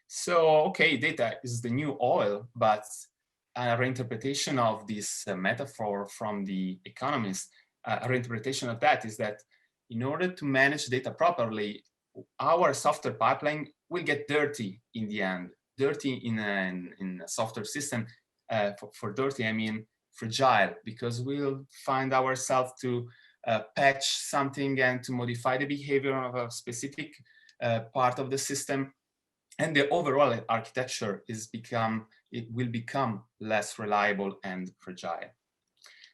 [SPEAKER 3] So, okay, data is the new oil, but a reinterpretation of this metaphor from the economist, a reinterpretation of that is that in order to manage data properly, our software pipeline will get dirty in the end. Dirty in a software system. For dirty, I mean fragile, because we'll find ourselves to patch something and to modify the behavior of a specific part of the system, and the overall architecture will become less reliable and fragile.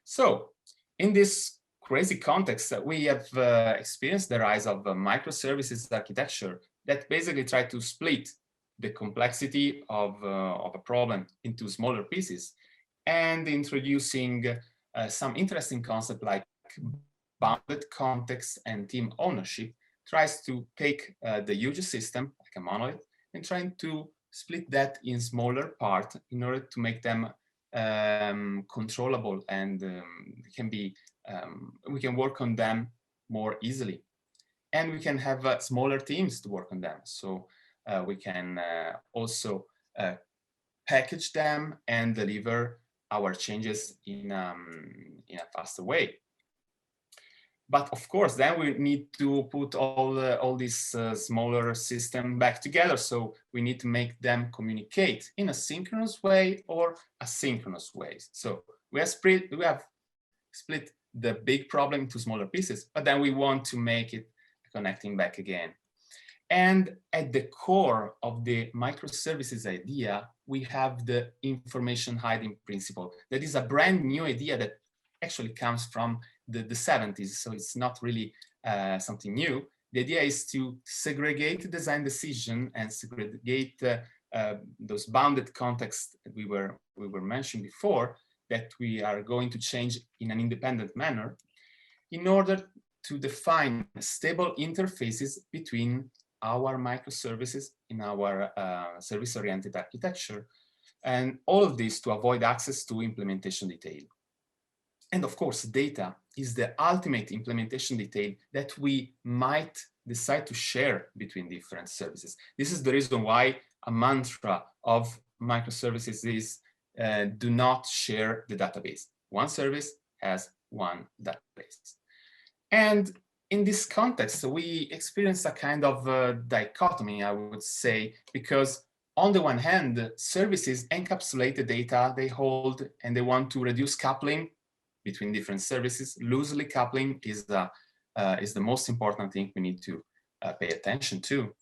[SPEAKER 3] So in this crazy context, we have experienced the rise of microservices architecture that basically try to split the complexity of a problem into smaller pieces, and introducing some interesting concepts like bounded context and team ownership tries to take the huge system, like a monolith, and trying to split that in smaller parts in order to make them controllable, and we can work on them more easily. And we can have smaller teams to work on them. So we can also package them and deliver our changes in a faster way. But of course, then we need to put all these smaller systems back together. So we need to make them communicate in a synchronous way or asynchronous ways. So we have split the big problem into smaller pieces, but then we want to make it connecting back again. And at the core of the microservices idea, we have the information hiding principle. That is a brand new idea that actually comes from the 70s. So it's not really something new. The idea is to segregate design decision and segregate those bounded contexts that we were mentioning before, that we are going to change in an independent manner in order to define stable interfaces between our microservices in our service-oriented architecture, and all of this to avoid access to implementation detail. And of course, data is the ultimate implementation detail that we might decide to share between different services. This is the reason why a mantra of microservices is do not share the database. One service has one database. And in this context, we experience a kind of dichotomy, I would say, because on the one hand, services encapsulate the data they hold and they want to reduce coupling between different services. Loosely coupling is the most important thing we need to pay attention to.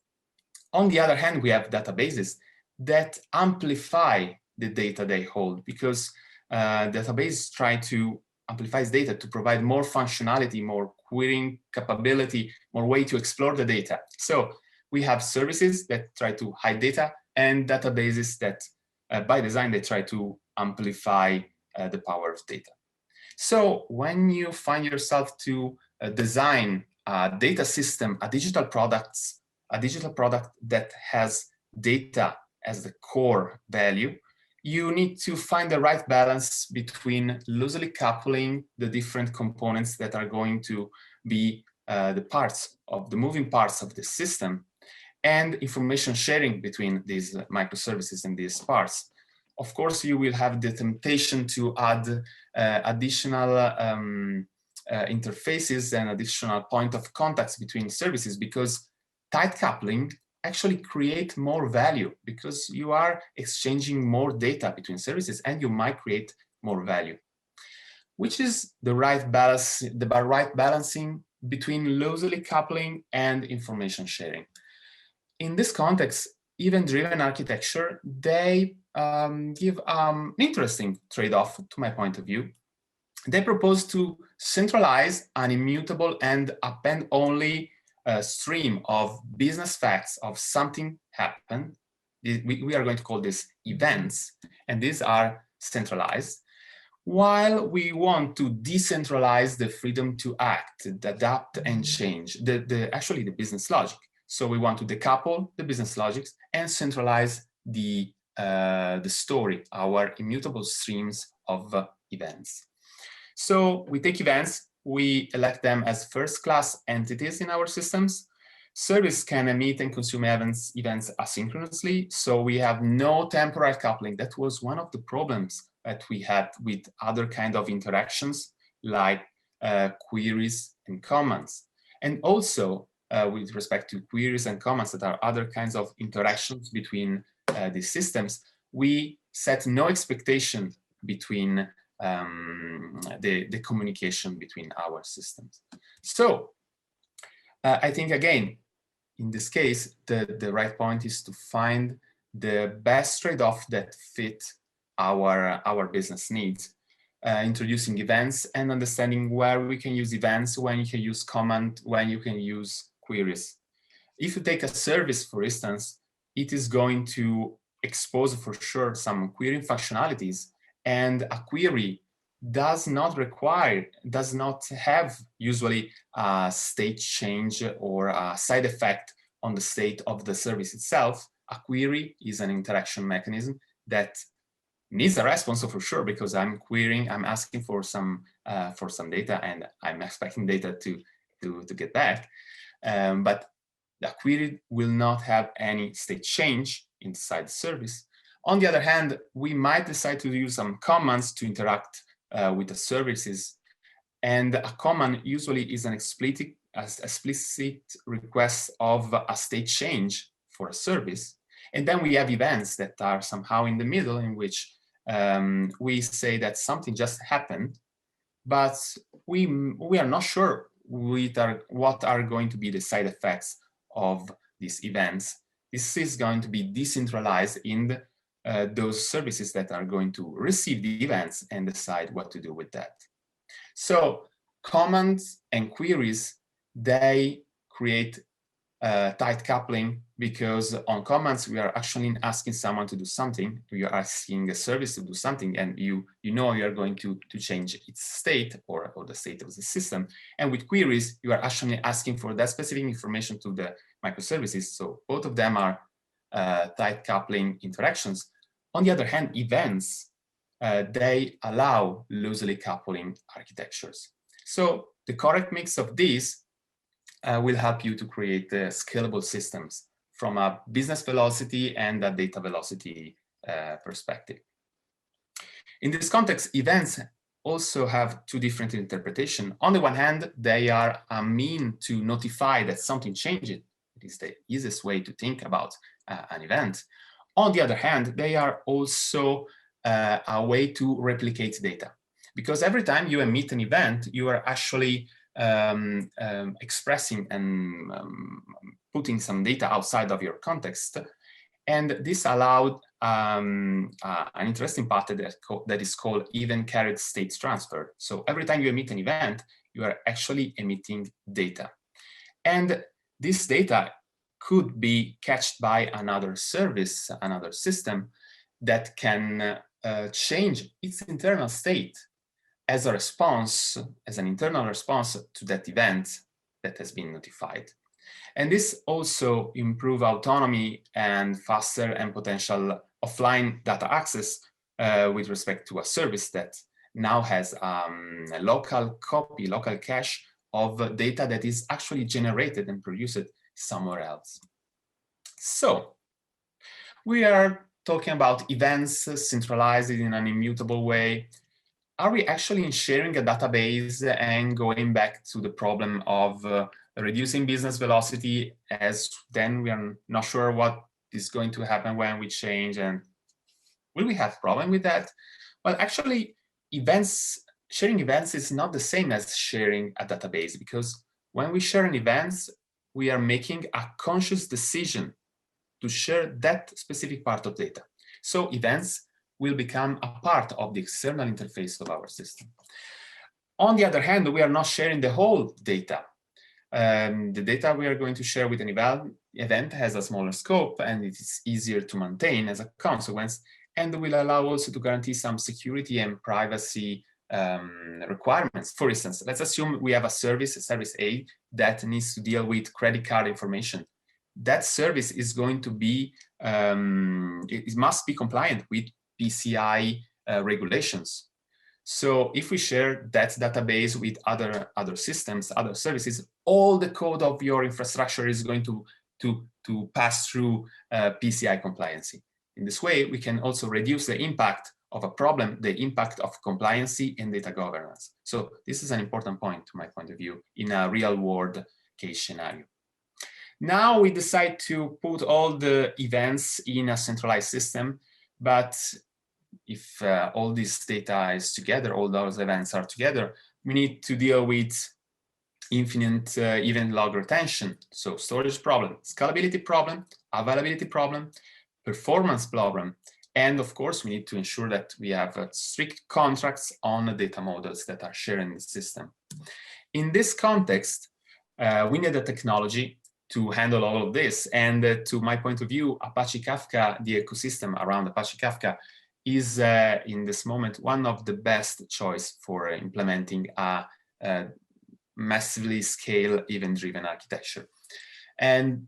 [SPEAKER 3] On the other hand, we have databases that amplify the data they hold, because databases try to amplify data to provide more functionality, more querying capability, more way to explore the data. So we have services that try to hide data and databases that by design, they try to amplify the power of data. So when you find yourself to design a data system, a digital product that has data as the core value, you need to find the right balance between loosely coupling the different components that are going to be the moving parts of the system, and information sharing between these microservices and these parts. Of course, you will have the temptation to add additional interfaces and additional point of contacts between services, because tight coupling actually create more value, because you are exchanging more data between services and you might create more value. Which is the right balance, the right balancing between loosely coupling and information sharing. In this context, event-driven architecture, they give an interesting trade-off to my point of view. They propose to centralize an immutable and append-only stream of business facts of something happened. We are going to call this events, and these are centralized, while we want to decentralize the freedom to act, adapt, and change, actually the business logic. So we want to decouple the business logics and centralize the story, our immutable streams of events. So we take events, we elect them as first-class entities in our systems. Service can emit and consume events asynchronously, so we have no temporal coupling. That was one of the problems that we had with other kind of interactions, like queries and commands. And also, with respect to queries and commands that are other kinds of interactions between these systems, we set no expectation between the communication between our systems. So I think, again, in this case, the right point is to find the best trade-off that fit our business needs, introducing events and understanding where we can use events, when you can use command, when you can use queries. If you take a service, for instance, it is going to expose for sure some querying functionalities, and a query does not have usually a state change or a side effect on the state of the service itself. A query is an interaction mechanism that needs a response for sure, because I'm querying, I'm asking for some data, and I'm expecting data to get back. But the query will not have any state change inside the service. On the other hand, we might decide to use some commands to interact with the services. And a command usually is an explicit request of a state change for a service. And then we have events that are somehow in the middle, in which we say that something just happened, but we are not sure what are going to be the side effects of these events. This is going to be decentralized in those services that are going to receive the events and decide what to do with that. So commands and queries, they create tight coupling, because on commands we are actually asking someone to do something. We are asking a service to do something, and you know you are going to change its state or the state of the system. And with queries, you are actually asking for that specific information to the microservices. So both of them are tight coupling interactions. On the other hand, events, they allow loosely coupling architectures. So the correct mix of these will help you to create scalable systems from a business velocity and a data velocity perspective. In this context, events also have two different interpretations. On the one hand, they are a mean to notify that something changed. It is the easiest way to think about an event. On the other hand, they are also a way to replicate data. Because every time you emit an event, you are actually expressing and putting some data outside of your context. And this allowed an interesting part that is called event carried state transfer. So every time you emit an event, you are actually emitting data. And this data could be cached by another service, another system that can change its internal state as a response, as an internal response to that event that has been notified. And this also improves autonomy and faster and potential offline data access with respect to a service that now has a local copy, local cache of data that is actually generated and produced somewhere else. So we are talking about events centralized in an immutable way. Are we actually sharing a database and going back to the problem of reducing business velocity, as then we are not sure what is going to happen when we change, and will we have a problem with that? Well, actually, sharing events is not the same as sharing a database, because When we share an event, we are making a conscious decision to share that specific part of data. So events will become a part of the external interface of our system. On the other hand, we are not sharing the whole data. The data we are going to share with an event has a smaller scope, and it is easier to maintain as a consequence, and will allow also to guarantee some security and privacy requirements. For instance, let's assume we have a service A, that needs to deal with credit card information. That service is going to be, it must be compliant with PCI regulations. So if we share that database with other systems, other services, all the code of your infrastructure is going to pass through PCI compliancy. In this way, we can also reduce the impact of a problem, the impact of compliancy and data governance. So this is an important point, to my point of view, in a real-world case scenario. Now we decide to put all the events in a centralized system, but if all this data is together, all those events are together, we need to deal with infinite event log retention. So storage problem, scalability problem, availability problem, performance problem. And of course, we need to ensure that we have strict contracts on the data models that are shared in the system. In this context, we need a technology to handle all of this. And to my point of view, Apache Kafka, the ecosystem around Apache Kafka, is in this moment one of the best choice for implementing a massively scaled event-driven architecture. And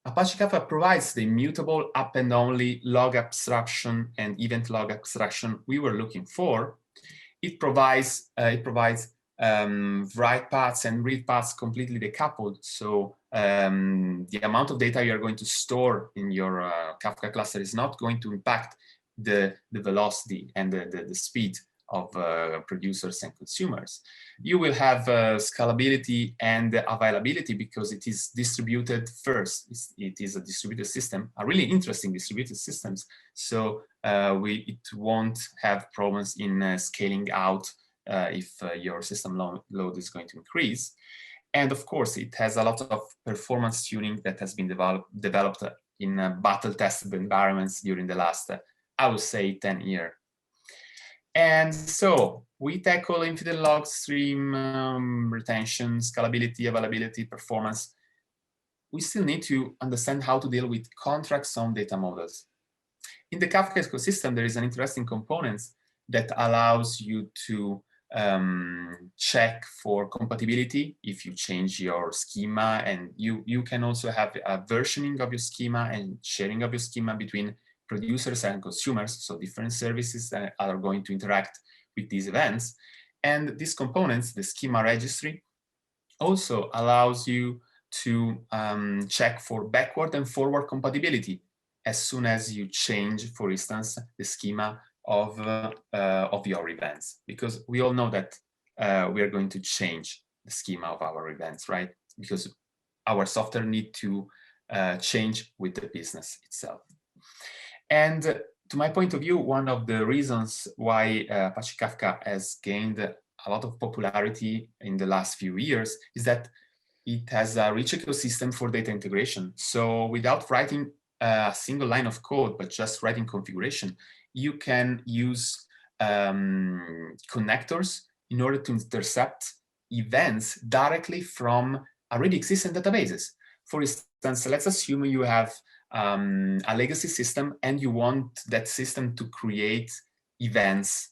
[SPEAKER 3] Apache Kafka provides the immutable append-only log abstraction and event log abstraction we were looking for. It provides write paths and read paths completely decoupled. So the amount of data you are going to store in your Kafka cluster is not going to impact the velocity and the speed of producers and consumers. You will have scalability and availability because it is distributed first. It is a distributed system, a really interesting distributed systems. So it won't have problems in scaling out if your system load is going to increase. And of course, it has a lot of performance tuning that has been developed in battle-tested environments during the last, I would say, 10 years. And so we tackle infinite log stream retention, scalability, availability, performance. We still need to understand how to deal with contracts on data models. In the Kafka ecosystem, there is an interesting component that allows you to check for compatibility if you change your schema, and you can also have a versioning of your schema and sharing of your schema between producers and consumers, so different services that are going to interact with these events. And these components, the schema registry, also allows you to check for backward and forward compatibility as soon as you change, for instance, the schema of your events, because we all know that we are going to change the schema of our events, right? Because our software need to change with the business itself. And to my point of view, one of the reasons why Apache Kafka has gained a lot of popularity in the last few years is that it has a rich ecosystem for data integration. So without writing a single line of code, but just writing configuration, you can use connectors in order to intercept events directly from already existing databases. For instance, let's assume you have a legacy system and you want that system to create events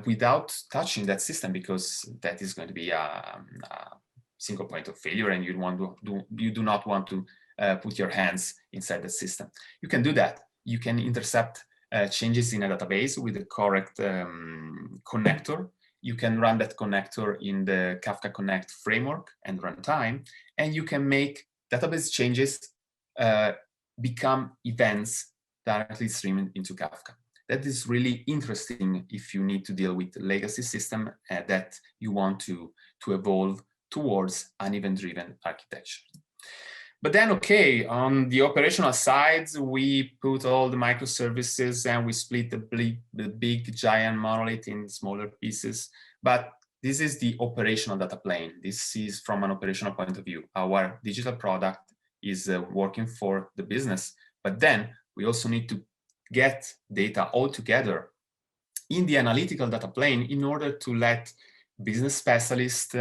[SPEAKER 3] without touching that system, because that is going to be a single point of failure and you do not want to put your hands inside the system. You can do that. You can intercept changes in a database with the correct connector. You can run that connector in the Kafka Connect framework and runtime, and you can make database changes become events directly streaming into Kafka. That is really interesting if you need to deal with legacy system that you want to evolve towards an event-driven architecture. But then, okay, on the operational side, we put all the microservices and we split the big giant monolith in smaller pieces. But this is the operational data plane. This is from an operational point of view. Our digital product is working for the business, but then we also need to get data all together in the analytical data plane in order to let business specialists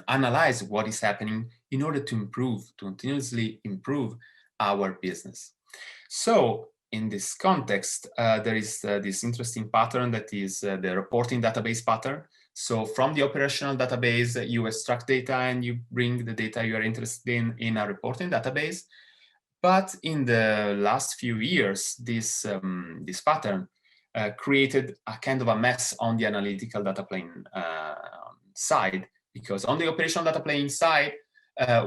[SPEAKER 3] analyze what is happening in order to improve, to continuously improve our business. So in this context, there is this interesting pattern that is the reporting database pattern. So from the operational database, you extract data and you bring the data you are interested in a reporting database. But in the last few years, this pattern created a kind of a mess on the analytical data plane side, because on the operational data plane side,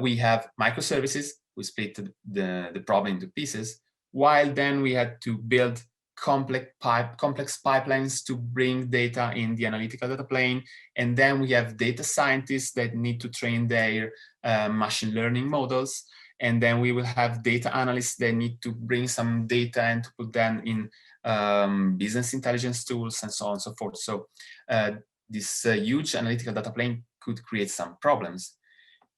[SPEAKER 3] we have microservices. We split the problem into pieces, while then we had to build complex pipelines to bring data in the analytical data plane. And then we have data scientists that need to train their machine learning models. And then we will have data analysts that need to bring some data and to put them in business intelligence tools and so on and so forth. So this huge analytical data plane could create some problems.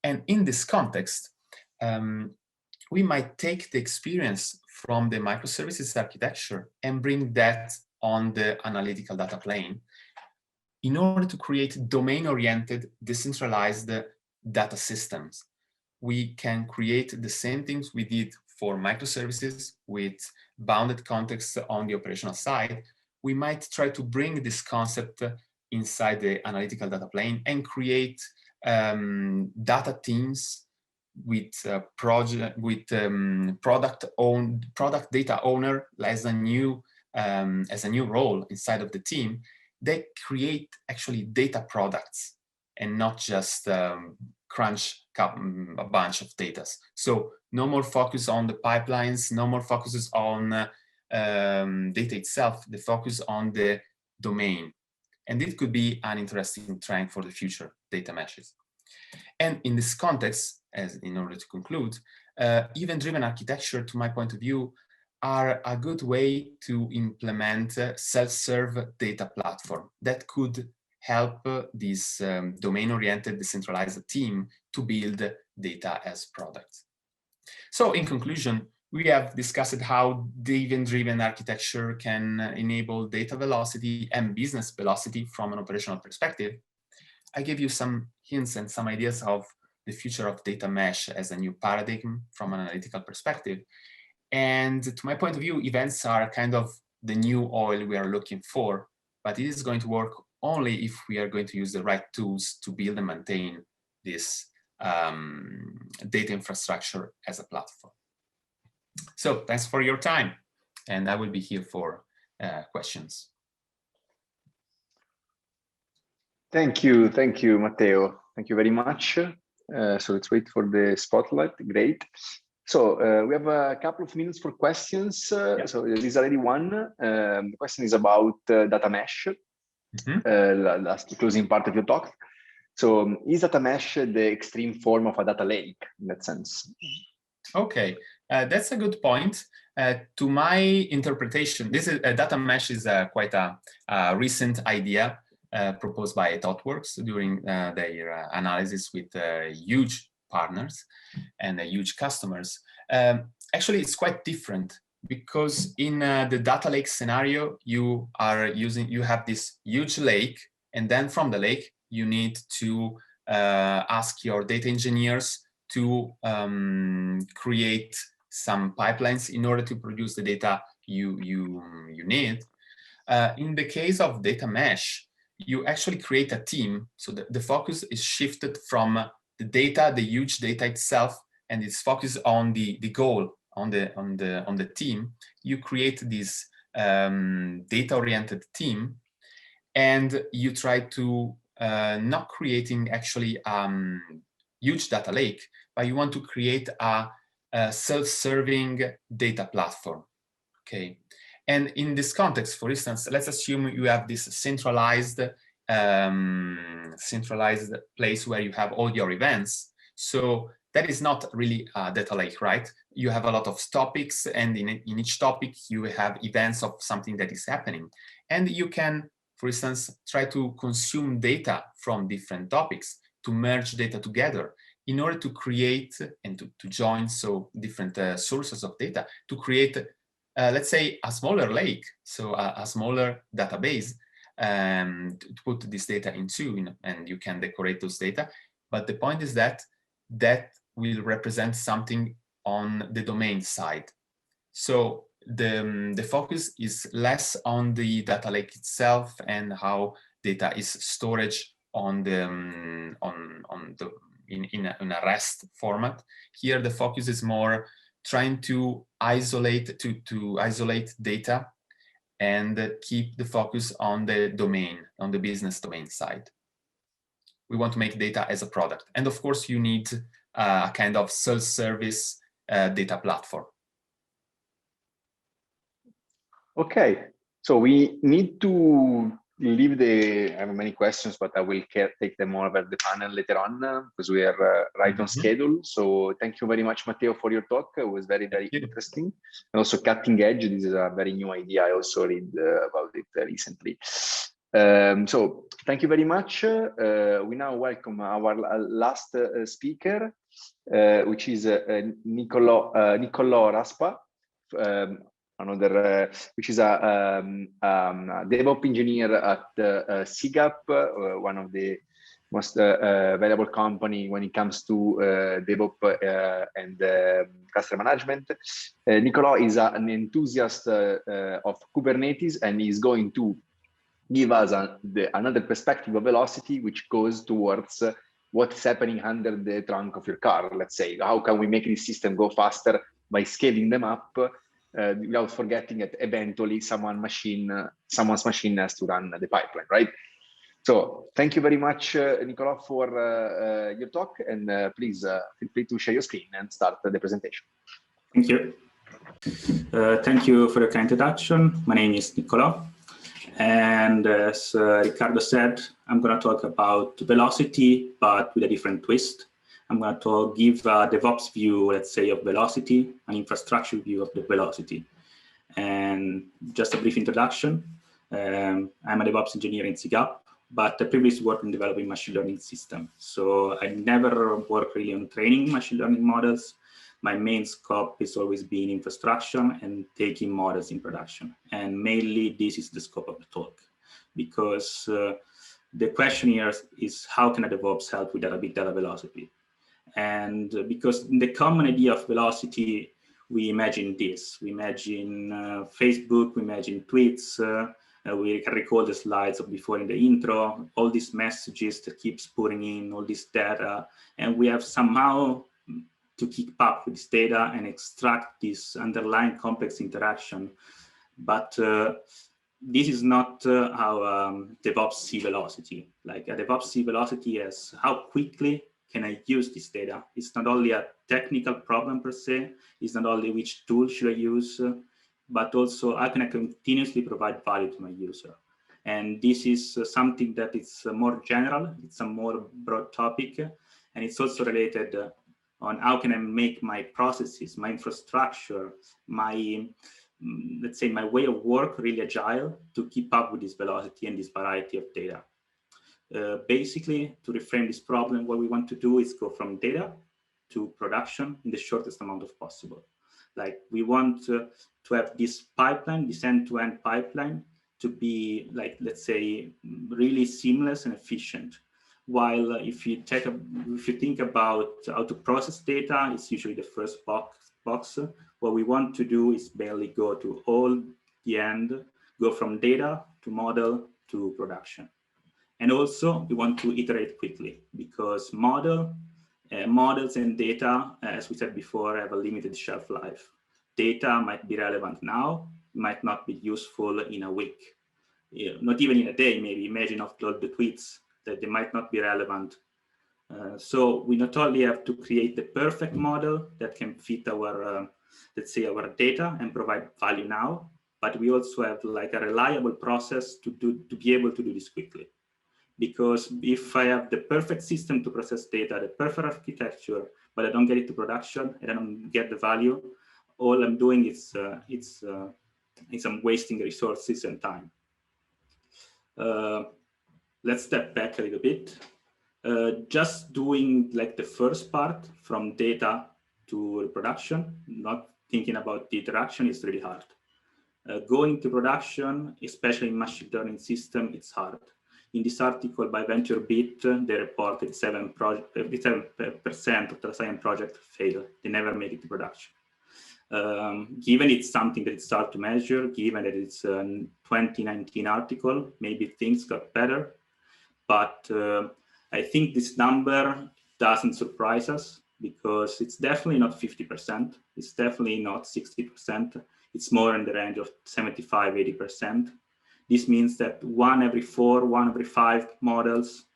[SPEAKER 3] And in this context, we might take the experience from the microservices architecture and bring that on the analytical data plane in order to create domain-oriented, decentralized data systems. We can create the same things we did for microservices with bounded context on the operational side. We might try to bring this concept inside the analytical data plane and create data teams with product data owner as a new role inside of the team. They create actually data products and not just crunch a bunch of data. So no more focus on the pipelines, no more focuses on data itself, the focus on the domain. And it could be an interesting trend for the future, data meshes. And in this context, as in order to conclude, event-driven architecture, to my point of view, are a good way to implement self-serve data platform that could help this domain-oriented decentralized team to build data as products. So in conclusion, we have discussed how the event-driven architecture can enable data velocity and business velocity from an operational perspective. I gave you some hints and some ideas of the future of data mesh as a new paradigm from an analytical perspective. And to my point of view, events are kind of the new oil we are looking for, but it is going to work only if we are going to use the right tools to build and maintain this data infrastructure as a platform. So thanks for your time, and I will be here for questions.
[SPEAKER 1] Thank you, Matteo. Thank you very much. So let's wait for the spotlight. Great. So we have a couple of minutes for questions.
[SPEAKER 3] Yeah.
[SPEAKER 1] So there is already one. The question is about data mesh. Last closing part of your talk. So is data mesh the extreme form of a data lake in that sense? Okay,
[SPEAKER 3] that's a good point. To my interpretation, this is data mesh is quite a recent idea proposed by ThoughtWorks during their analysis with huge partners and huge customers. Actually, it's quite different because in the data lake scenario, you have this huge lake, and then from the lake, you need to ask your data engineers to create some pipelines in order to produce the data you need. In the case of data mesh, you actually create a team. So the focus is shifted from the data, the huge data itself, and it's focused on the goal, on the team. You create this data-oriented team, and you try to not creating actually huge data lake, but you want to create a self-serving data platform. Okay. And in this context, for instance, let's assume you have this centralized place where you have all your events. So that is not really a data lake, right? You have a lot of topics, and in each topic you have events of something that is happening. And you can for instance, try to consume data from different topics, to merge data together in order to create and to join so different sources of data to create, let's say, a smaller lake, so a smaller database to put this data into, and you can decorate those data. But the point is that that will represent something on the domain side. So the focus is less on the data lake itself and how data is stored on the in a REST format. Here the focus is more trying to isolate isolate data and keep the focus on the domain, on the business domain side. We want to make data as a product, and of course you need a kind of self-service data platform.
[SPEAKER 1] Okay, so we need to leave I have many questions, but I will take them more about the panel later on because we are right on schedule. So thank you very much, Matteo, for your talk. It was very, very interesting and also cutting edge. This is a very new idea. I also read about it recently. So thank you very much. We now welcome our last speaker, which is Niccolò Raspa. Which is a DevOps engineer at SIGHUP, one of the most valuable company when it comes to DevOps and customer management. Niccolò is an enthusiast of Kubernetes, and he's going to give us another perspective of velocity, which goes towards what's happening under the trunk of your car. Let's say, how can we make this system go faster by scaling them up? Without forgetting that eventually someone's machine has to run the pipeline, right? So thank you very much, Niccolò, for your talk, and please feel free to share your screen and start the presentation.
[SPEAKER 4] Thank you. Thank you for the kind introduction. My name is Niccolò, and as Riccardo said, I'm going to talk about velocity, but with a different twist. I'm going to give a DevOps view, let's say, of velocity, an infrastructure view of the velocity. And just a brief introduction. I'm a DevOps engineer in SIGHUP, but I previously worked in developing machine learning systems. So I never worked really on training machine learning models. My main scope has always been infrastructure and taking models in production. And mainly this is the scope of the talk, because the question here is how can a DevOps help with big data velocity? And because in the common idea of velocity, we imagine this. We imagine Facebook, we imagine tweets. We can recall the slides of before in the intro, all these messages that keeps putting in all this data. And we have somehow to keep up with this data and extract this underlying complex interaction. But this is not how DevOps see velocity. Like a DevOps see velocity as how quickly can I use this data? It's not only a technical problem per se, it's not only which tool should I use, but also how can I continuously provide value to my user? And this is something that it's more general, it's a more broad topic, and it's also related on how can I make my processes, my infrastructure, my, let's say, my way of work really agile to keep up with this velocity and this variety of data. Basically, to reframe this problem, what we want to do is go from data to production in the shortest amount of possible. Like we want to have this pipeline, this end-to-end pipeline, to be like, let's say, really seamless and efficient. While if you think about how to process data, it's usually the first box. What we want to do is barely go to all the end, go from data to model to production. And also, we want to iterate quickly because models and data, as we said before, have a limited shelf life. Data might be relevant now, might not be useful in a week, not even in a day, maybe. Imagine upload the tweets that they might not be relevant. So we not only have to create the perfect model that can fit our, let's say, our data and provide value now, but we also have like a reliable process to be able to do this quickly. Because if I have the perfect system to process data, the perfect architecture, but I don't get it to production and I don't get the value, all I'm doing is I'm wasting resources and time. let's step back a little bit. Just doing like the first part from data to reproduction, not thinking about the interaction, is really hard. Going to production, especially in machine learning system, it's hard. In this article by VentureBeat, they reported 7% of the science project fail. They never make it to production. Given it's something that it's hard to measure, given that it's a 2019 article, maybe things got better. But I think this number doesn't surprise us, because it's definitely not 50%. It's definitely not 60%. It's more in the range of 75, 80%. This means that 1 every 4, 1 every 5 models,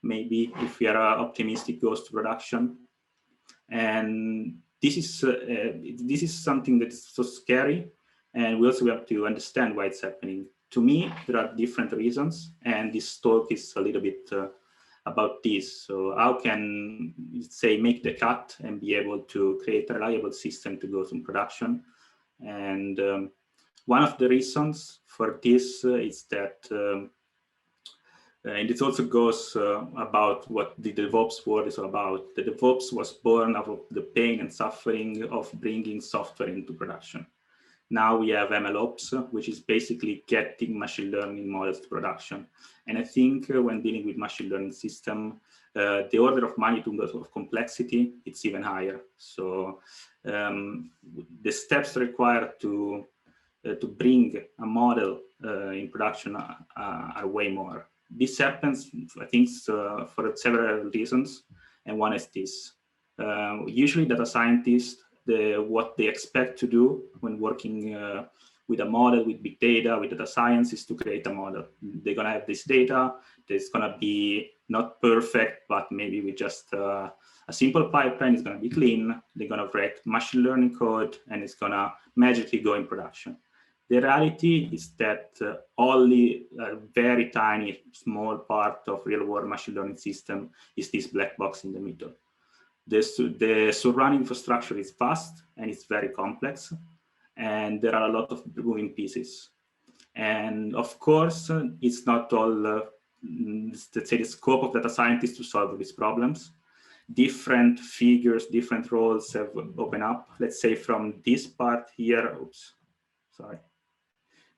[SPEAKER 4] maybe if we are optimistic, goes to production. And this is something that is so scary. And we also have to understand why it's happening. To me, there are different reasons, and this talk is a little bit about this. So how can, let's say, make the cut and be able to create a reliable system to go to production? And one of the reasons for this is that, and it also goes about what the DevOps world is all about. The DevOps was born out of the pain and suffering of bringing software into production. Now we have MLOps, which is basically getting machine learning models to production. And I think when dealing with machine learning system, the order of magnitude of complexity, it's even higher. So the steps required to bring a model in production are way more. This happens, I think, for several reasons, and one is this. Usually data scientists, what they expect to do when working with a model, with big data, with data science, is to create a model. They're going to have this data. It's going to be not perfect, but maybe with just a simple pipeline, it's going to be clean. They're going to write machine learning code, and it's going to magically go in production. The reality is that only a very tiny, small part of real-world machine learning system is this black box in the middle. The surrounding infrastructure is vast and it's very complex, and there are a lot of moving pieces. And of course, it's not all, let's say, the scope of data scientists to solve these problems. Different figures, different roles have opened up. Let's say from this part here,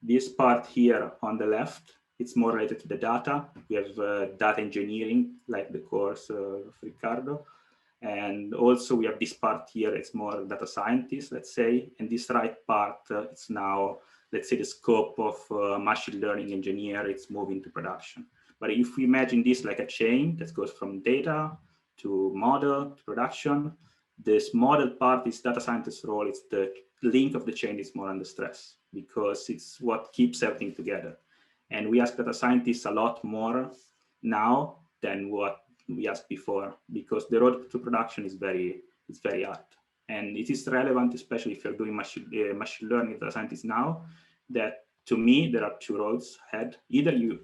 [SPEAKER 4] this part here on the left, it's more related to the data. We have data engineering, like the course of Riccardo. And also we have this part here, it's more data scientists, let's say, and this right part, it's now, let's say, the scope of machine learning engineer, it's moving to production. But if we imagine this like a chain that goes from data to model to production, this model part is data scientist role, it's the link of the chain is more under stress, because it's what keeps everything together. And we ask data scientists a lot more now than what we asked before, because the road to production is very hard. And it is relevant, especially if you're doing machine learning data scientists now, that to me, there are two roads ahead. Either you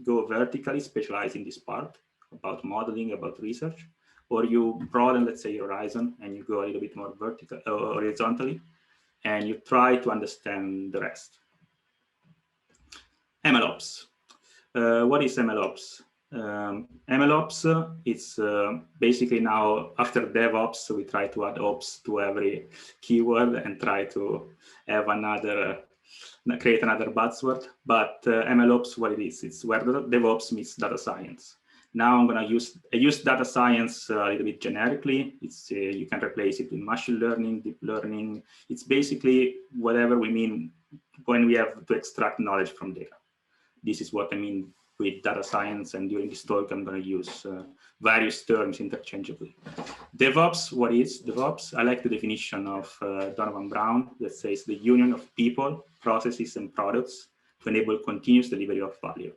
[SPEAKER 4] go vertically, specialize in this part about modeling, about research, or you broaden, let's say, your horizon and you go a little bit more vertical, horizontally, and you try to understand the rest. MLOps. What is MLOps? MLOps, it's basically now after DevOps, we try to add ops to every keyword and try to have create another buzzword. But MLOps, what it is, it's where DevOps meets data science. Now I'm going to use data science a little bit generically. It's you can replace it with machine learning, deep learning. It's basically whatever we mean when we have to extract knowledge from data. This is what I mean with data science, and during this talk, I'm going to use various terms interchangeably. DevOps, what is DevOps? I like the definition of Donovan Brown that says the union of people, processes, and products to enable continuous delivery of value.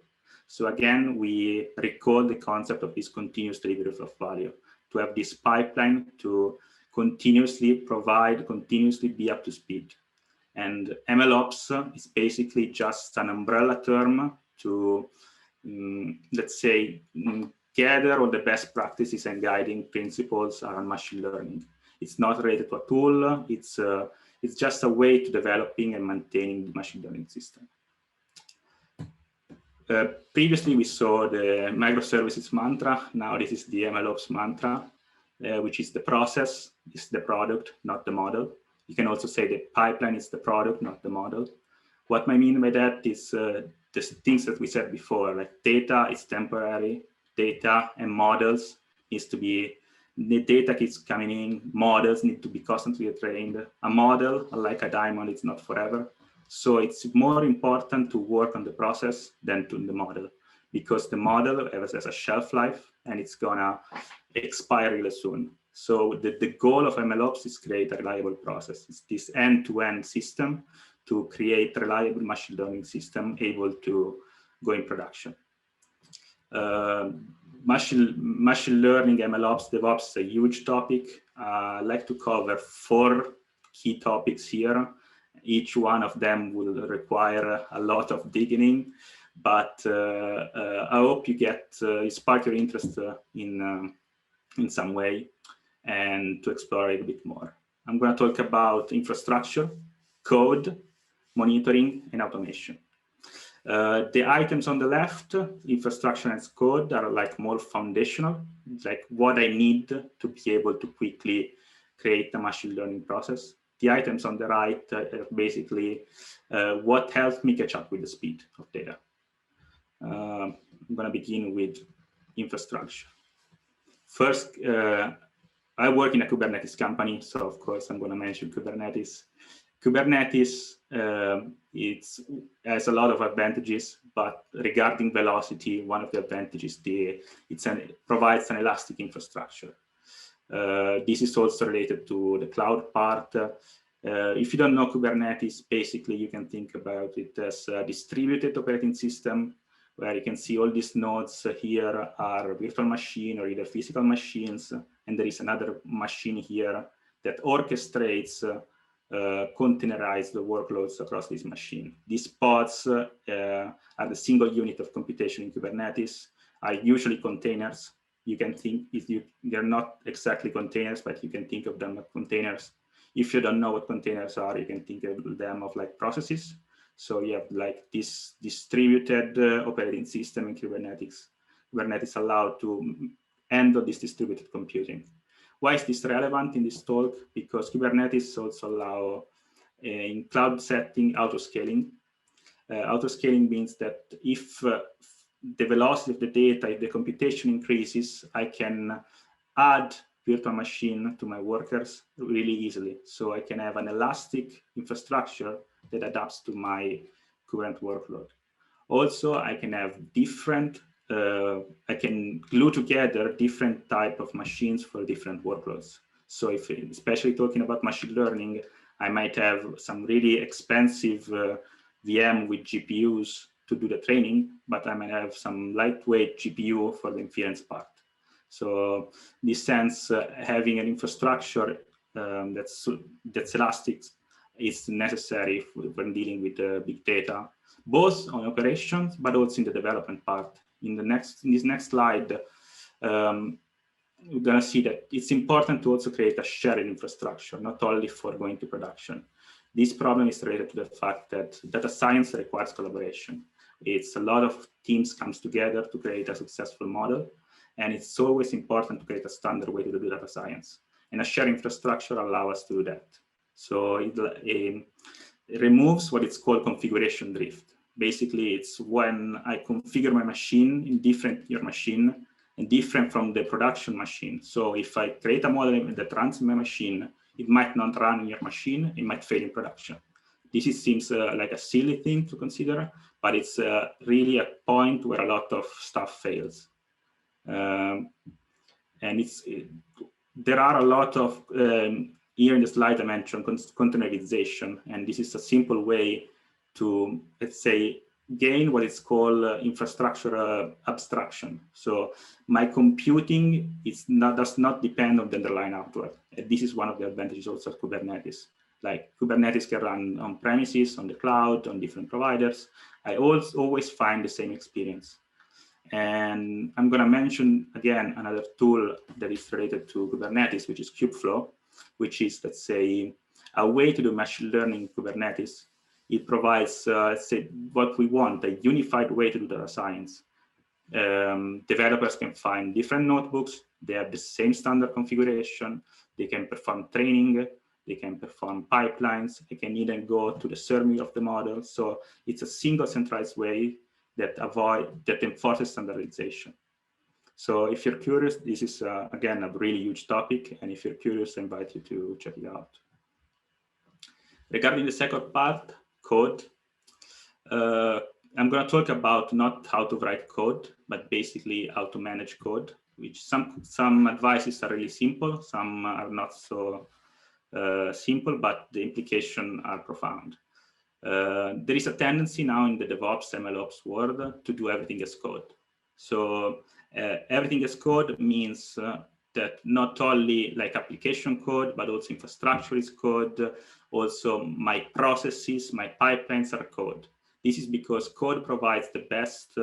[SPEAKER 4] So again, we recall the concept of this continuous delivery of value, to have this pipeline to continuously provide, continuously be up to speed. And MLOps is basically just an umbrella term to let's say, gather all the best practices and guiding principles around machine learning. It's not related to a tool. It's just a way to developing and maintaining the machine learning system. Previously, we saw the microservices mantra. Now this is the MLOps mantra, which is the process is the product, not the model. You can also say the pipeline is the product, not the model. What I mean by that is the things that we said before, like data is temporary, data and models needs to be, the data keeps coming in, models need to be constantly trained. A model, like a diamond, it's not forever. So it's more important to work on the process than to the model, because the model has a shelf life and it's gonna expire really soon. So the goal of MLOps is create a reliable process. It's this end-to-end system to create a reliable machine learning system able to go in production. Machine learning, MLOps, DevOps is a huge topic. I like to cover 4 key topics here. Each one of them will require a lot of digging, but I hope you get you spark your interest in some way and to explore it a bit more. I'm going to talk about infrastructure, code, monitoring, and automation. The items on the left, infrastructure and code, are like more foundational, like what I need to be able to quickly create a machine learning process. The items on the right are basically what helps me catch up with the speed of data. I'm going to begin with infrastructure. First, I work in a Kubernetes company, so of course I'm going to mention Kubernetes. Kubernetes has a lot of advantages, but regarding velocity, one of the advantages provides an elastic infrastructure. This is also related to the cloud part. If you don't know Kubernetes, basically you can think about it as a distributed operating system, where you can see all these nodes here are virtual machine or either physical machines, and there is another machine here that orchestrates, containerize the workloads across this machine. These pods are the single unit of computation in Kubernetes, are usually containers. You can think, they're not exactly containers, but you can think of them as containers. If you don't know what containers are, you can think of them of like processes. So you have like this distributed operating system in Kubernetes. Kubernetes allowed to handle this distributed computing. Why is this relevant in this talk? Because Kubernetes also allow in cloud setting autoscaling. Autoscaling means that if the velocity of the data, if the computation increases, I can add virtual machine to my workers really easily. So I can have an elastic infrastructure that adapts to my current workload. Also, I can have different, I can glue together different type of machines for different workloads. So if, especially talking about machine learning, I might have some really expensive VM with GPUs to do the training, but I might have some lightweight GPU for the inference part. So in this sense, having an infrastructure that's elastic is necessary when dealing with big data, both on operations, but also in the development part. In this next slide, we're going to see that it's important to also create a shared infrastructure, not only for going to production. This problem is related to the fact that data science requires collaboration. It's a lot of teams comes together to create a successful model, and it's always important to create a standard way to do data science. And a shared infrastructure allows us to do that. So it removes what it's called configuration drift. Basically, it's when I configure my machine in different your machine and different from the production machine. So if I create a model that runs in my machine, it might not run in your machine, it might fail in production. This seems like a silly thing to consider, but it's really a point where a lot of stuff fails. And there are a lot of, here in the slide I mentioned containerization, and this is a simple way to, let's say, gain what is called infrastructure abstraction. So my computing does not depend on the underlying hardware. And this is one of the advantages also of Kubernetes. Like Kubernetes can run on premises, on the cloud, on different providers. I always find the same experience. And I'm going to mention again another tool that is related to Kubernetes, which is Kubeflow, which is, let's say, a way to do machine learning in Kubernetes. it provides, let's say, what we want, a unified way to do data science. Developers can find different notebooks, they have the same standard configuration, they can perform training, they can perform pipelines, they can even go to the serving of the model. So it's a single centralized way that enforces standardization. So if you're curious, this is again a really huge topic, and if you're curious, I invite you to check it out. Regarding the second part, code, I'm going to talk about not how to write code, but basically how to manage code, which some advices are really simple, some are not so simple, but the implications are profound. There is a tendency now in the DevOps, MLOps world to do everything as code. So everything as code means that not only like application code, but also infrastructure is code. Also my processes, my pipelines are code. This is because code provides the best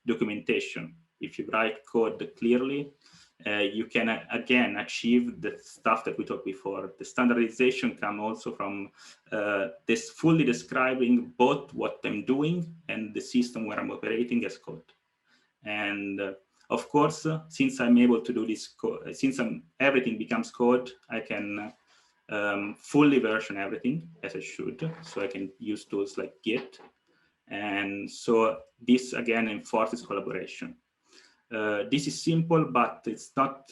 [SPEAKER 4] documentation. If you write code clearly, you can again achieve the stuff that we talked before. The standardization comes also from this fully describing both what I'm doing and the system where I'm operating as code. And of course, since I'm able to do this, since everything becomes code, I can fully version everything as I should. So I can use tools like Git. And so this again enforces collaboration. This is simple, but it's not,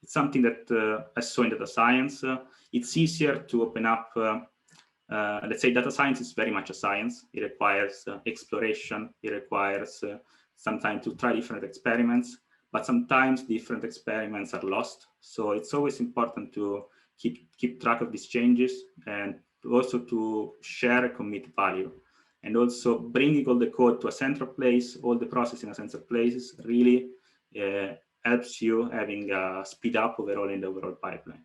[SPEAKER 4] it's something that I saw in data science. It's easier to open up, let's say data science is very much a science. It requires exploration. It requires sometimes to try different experiments, but sometimes different experiments are lost. So it's always important to keep track of these changes and also to share and commit value. And also bringing all the code to a central place, all the process in a central place really helps you having a speed up overall in the overall pipeline.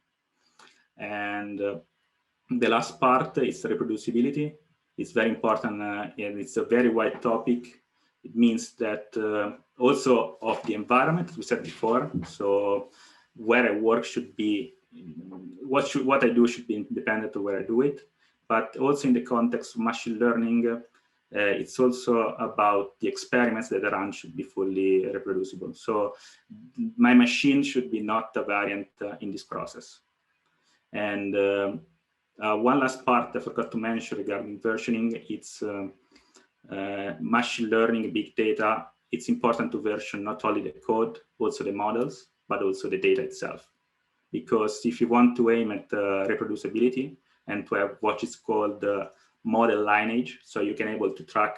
[SPEAKER 4] And the last part is reproducibility. It's very important and it's a very wide topic. It means that also of the environment, as we said before. So where I work should be, what I do should be independent of where I do it. But also in the context of machine learning, it's also about the experiments that I run should be fully reproducible. So my machine should be not a variant in this process. And one last part I forgot to mention regarding versioning, it's machine learning, big data. It's important to version not only the code, also the models, but also the data itself. Because if you want to aim at reproducibility and to have what is called model lineage, so you can able to track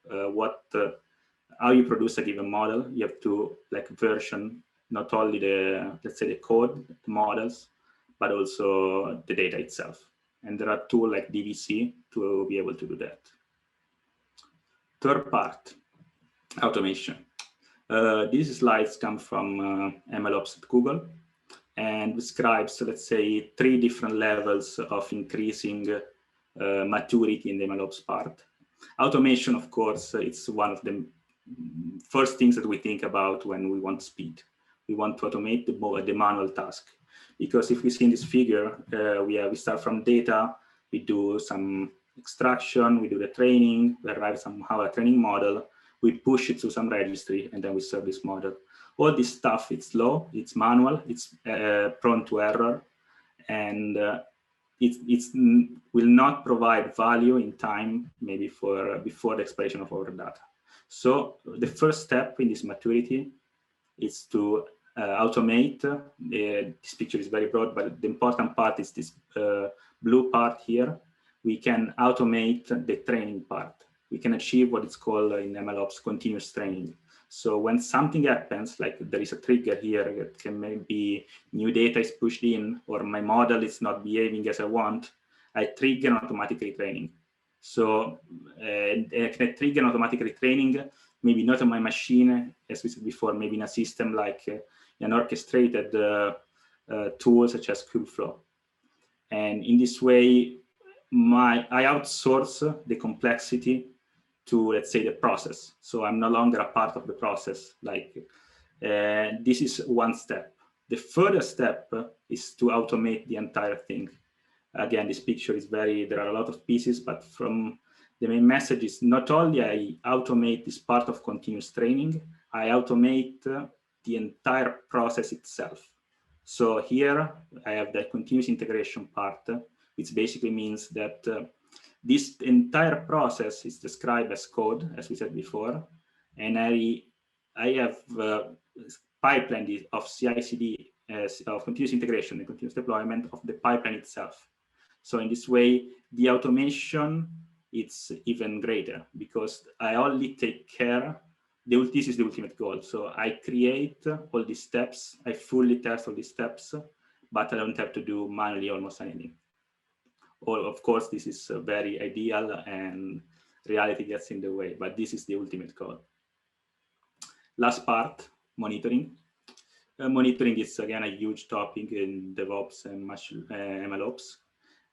[SPEAKER 4] how you produce a given model, you have to like version not only the, let's say the code, the models, but also the data itself. And there are tools like DVC to be able to do that. Third part, automation. These slides come from MLOps at Google and describes, let's say, 3 different levels of increasing maturity in the MLOps part. Automation, of course, it's one of the first things that we think about when we want speed. We want to automate the manual task. Because if we see in this figure, we start from data, we do some extraction, we do the training, we arrive somehow a training model, we push it to some registry, and then we serve this model. All this stuff, it's slow, it's manual, it's prone to error, and it will not provide value in time, maybe before the expiration of our data. So the first step in this maturity is to automate. This picture is very broad, but the important part is this blue part here. We can automate the training part. We can achieve what is called in MLOps continuous training. So when something happens, like there is a trigger here, that can maybe new data is pushed in, or my model is not behaving as I want, I trigger automatic retraining. So I can trigger automatic retraining, maybe not on my machine, as we said before, maybe in a system like an orchestrated tool such as Kubeflow. And in this way, I outsource the complexity to, let's say, the process. So I'm no longer a part of the process. Like this is one step. The further step is to automate the entire thing. Again, this picture is there are a lot of pieces, but from the main message is not only I automate this part of continuous training, I automate the entire process itself. So here I have the continuous integration part, which basically means that this entire process is described as code, as we said before, and I have pipeline of CI/CD of continuous integration and continuous deployment of the pipeline itself. So in this way, the automation it's even greater because I only take care. This is the ultimate goal. So I create all these steps, I fully test all these steps, but I don't have to do manually almost anything. Or of course, this is very ideal and reality gets in the way, but this is the ultimate goal. Last part, monitoring. Monitoring is again a huge topic in DevOps and MLOps.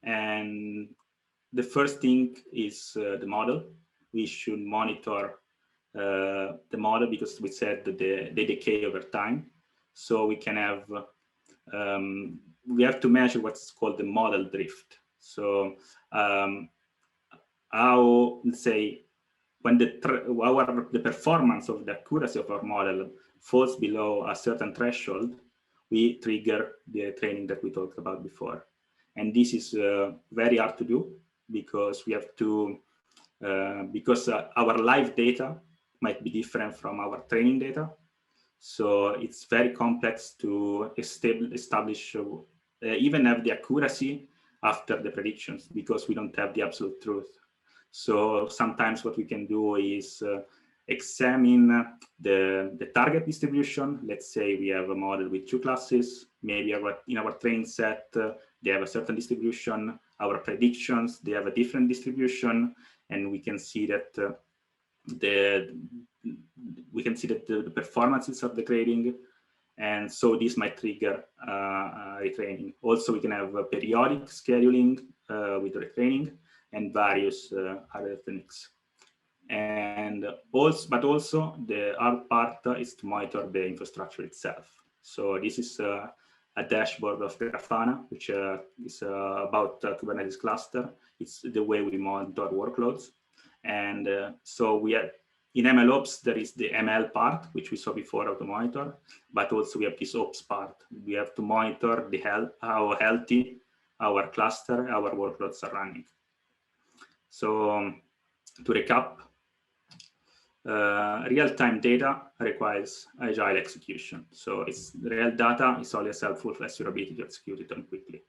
[SPEAKER 4] And the first thing is the model. We should monitor the model because we said that they decay over time. So we can have, we have to measure what's called the model drift. So how, let's say, when the performance of the accuracy of our model falls below a certain threshold, we trigger the training that we talked about before. And this is very hard to do because we have to, because our live data might be different from our training data. So it's very complex to establish, even have the accuracy after the predictions because we don't have the absolute truth. So sometimes what we can do is examine the target distribution. Let's say we have a model with 2 classes, maybe in our training set, they have a certain distribution, our predictions, they have a different distribution, and we can see that the performances of the grading, and so this might trigger retraining. Also, we can have a periodic scheduling with retraining and various other techniques. And also, but also the hard part is to monitor the infrastructure itself. So this is a dashboard of Grafana, which is about Kubernetes cluster. It's the way we monitor workloads. And so we have, in MLOps, there is the ML part, which we saw before how to monitor, but also we have this ops part. We have to monitor the how healthy our cluster, our workloads are running. So to recap, real-time data requires agile execution. So it's real data is only as helpful as your ability to execute it on quickly.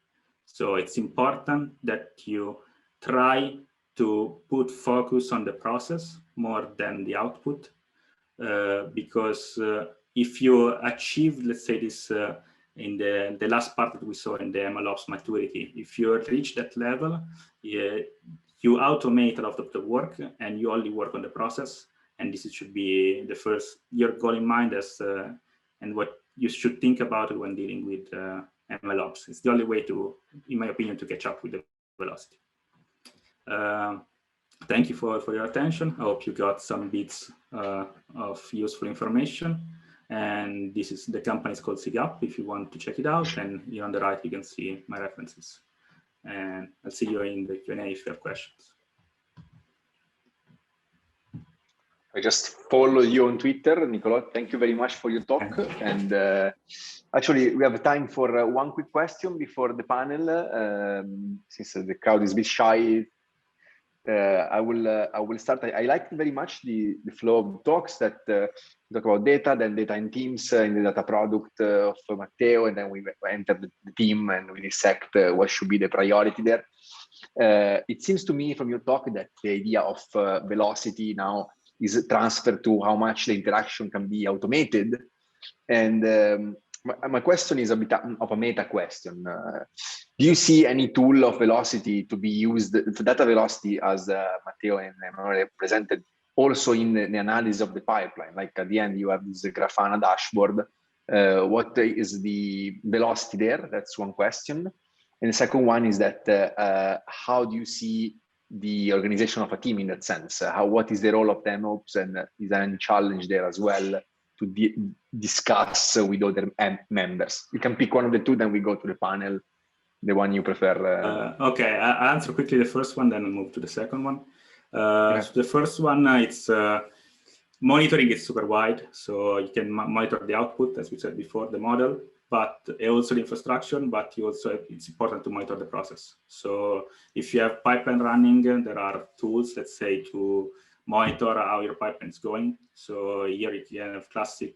[SPEAKER 4] So it's important that you try to put focus on the process more than the output, because if you achieve, let's say this in the last part that we saw in the MLOps maturity, if you reach that level, you automate a lot of the work and you only work on the process. And this should be the first your goal in mind as and what you should think about when dealing with MLOps. It's the only way to, in my opinion, to catch up with the velocity. Thank you for your attention. I hope you got some bits of useful information. And this is the company is called SIGHUP if you want to check it out. And here on the right, you can see my references. And I'll see you in the Q&A if you have questions.
[SPEAKER 1] I just follow you on Twitter, Niccolò. Thank you very much for your talk. And actually, we have time for one quick question before the panel. Since the crowd is a bit shy, I will start. I liked very much the flow of talks that talk about data, then data in teams in the data product of Matteo, and then we entered the team and we dissect what should be the priority there. It seems to me from your talk that the idea of velocity now is transferred to how much the interaction can be automated. And my question is a bit of a meta question. Do you see any tool of velocity to be used, for data velocity, as Matteo and Emanuele presented, also in the analysis of the pipeline? Like at the end, you have this Grafana dashboard. What is the velocity there? That's one question. And the second one is that how do you see the organization of a team in that sense? What is the role of the MLOps, and is there any challenge there as well to discuss with other members? You can pick one of the two, then we go to the panel the one you prefer?
[SPEAKER 4] Okay, I'll answer quickly the first one, then I'll move to the second one.
[SPEAKER 1] Okay.
[SPEAKER 4] So the first one, it's monitoring is super wide, so you can monitor the output, as we said before, the model, but also the infrastructure, but you also, it's important to monitor the process. So if you have pipeline running, there are tools, let's say, to monitor how your pipeline is going. So here you can have classic,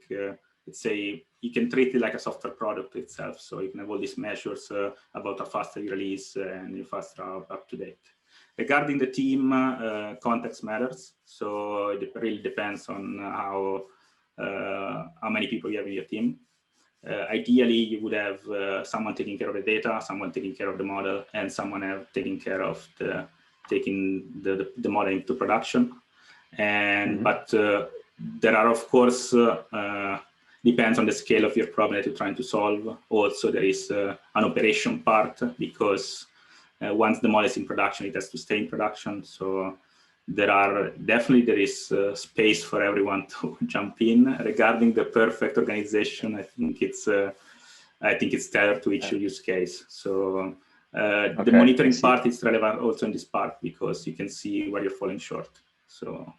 [SPEAKER 4] let's say, you can treat it like a software product itself. So you can have all these measures about how fast you release and how fast are up to date. Regarding the team, context matters. So it really depends on how many people you have in your team. Ideally, you would have someone taking care of the data, someone taking care of the model, and someone taking care of taking the model into production. And but there are, of course, depends on the scale of your problem that you're trying to solve. Also, there is an operation part, because once the model is in production, it has to stay in production. So there is space for everyone to jump in. Regarding the perfect organization, I think it's tailored to each use case. So the monitoring part is relevant also in this part, because you can see where you're falling short. So,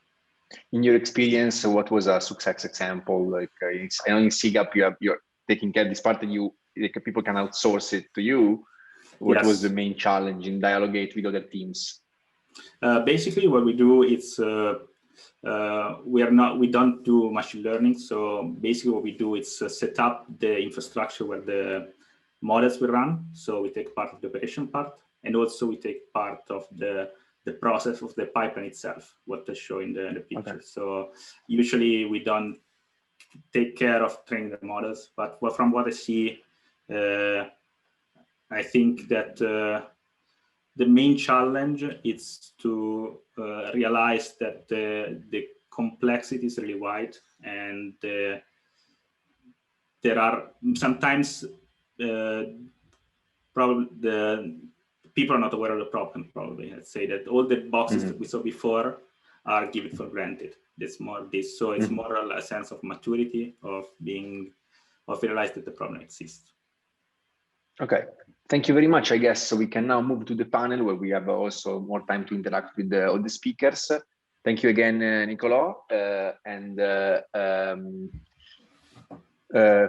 [SPEAKER 1] in your experience, what was a success example? Like I know in SIGHUP you're taking care of this part, and people can outsource it to you. What was the main challenge in dialogate with other teams?
[SPEAKER 4] Basically, what we do is we don't do machine learning. So basically, what we do is set up the infrastructure where the models will run. So we take part of the operation part, and also we take part of the process of the pipeline itself, what I show in the picture. Okay. So usually we don't take care of training the models, but from what I see, I think that the main challenge is to realize that the complexity is really wide, and there are sometimes probably the people are not aware of the problem. Probably, let's say that all the boxes that we saw before are given for granted. It's more this, so it's more a sense of maturity of realize that the problem exists.
[SPEAKER 1] Okay, thank you very much. I guess so we can now move to the panel where we have also more time to interact with all the speakers. Thank you again, Niccolò.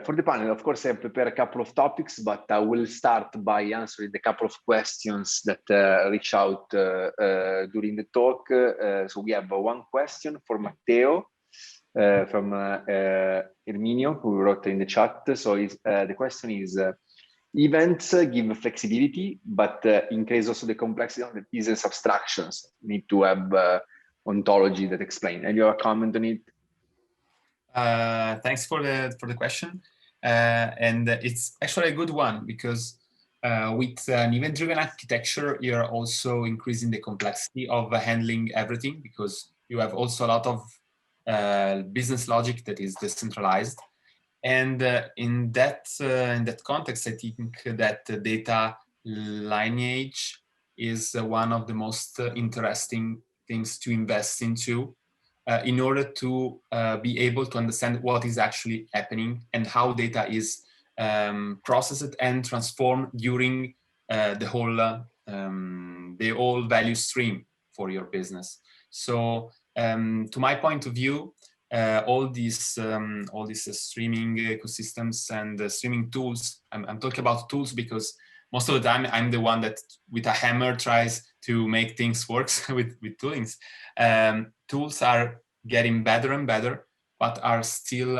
[SPEAKER 1] For the panel, of course, I have prepared a couple of topics, but I will start by answering the couple of questions that reach out during the talk. So we have one question for Matteo from Erminio, who wrote in the chat. So the question is, events give flexibility, but increase also the complexity of the business abstractions. Need to have ontology that explain. Have you have a comment on it?
[SPEAKER 3] Thanks for the question, and it's actually a good one, because with an event-driven architecture, you're also increasing the complexity of handling everything, because you have also a lot of business logic that is decentralized. And in that context, I think that the data lineage is one of the most interesting things to invest into in order to be able to understand what is actually happening and how data is processed and transformed during the whole value stream for your business. So to my point of view, all these streaming ecosystems and streaming tools, I'm talking about tools because most of the time I'm the one that with a hammer tries to make things work with toolings. Tools are getting better and better, but are still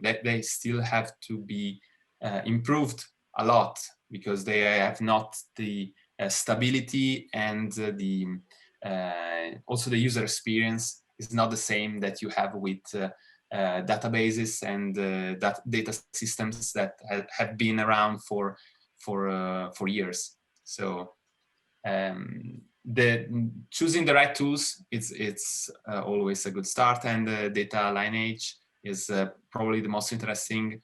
[SPEAKER 3] they still have to be improved a lot, because they have not the stability, and also the user experience is not the same that you have with databases and data systems that have been around for years. So choosing the right tools, it's always a good start, and the data lineage is probably the most interesting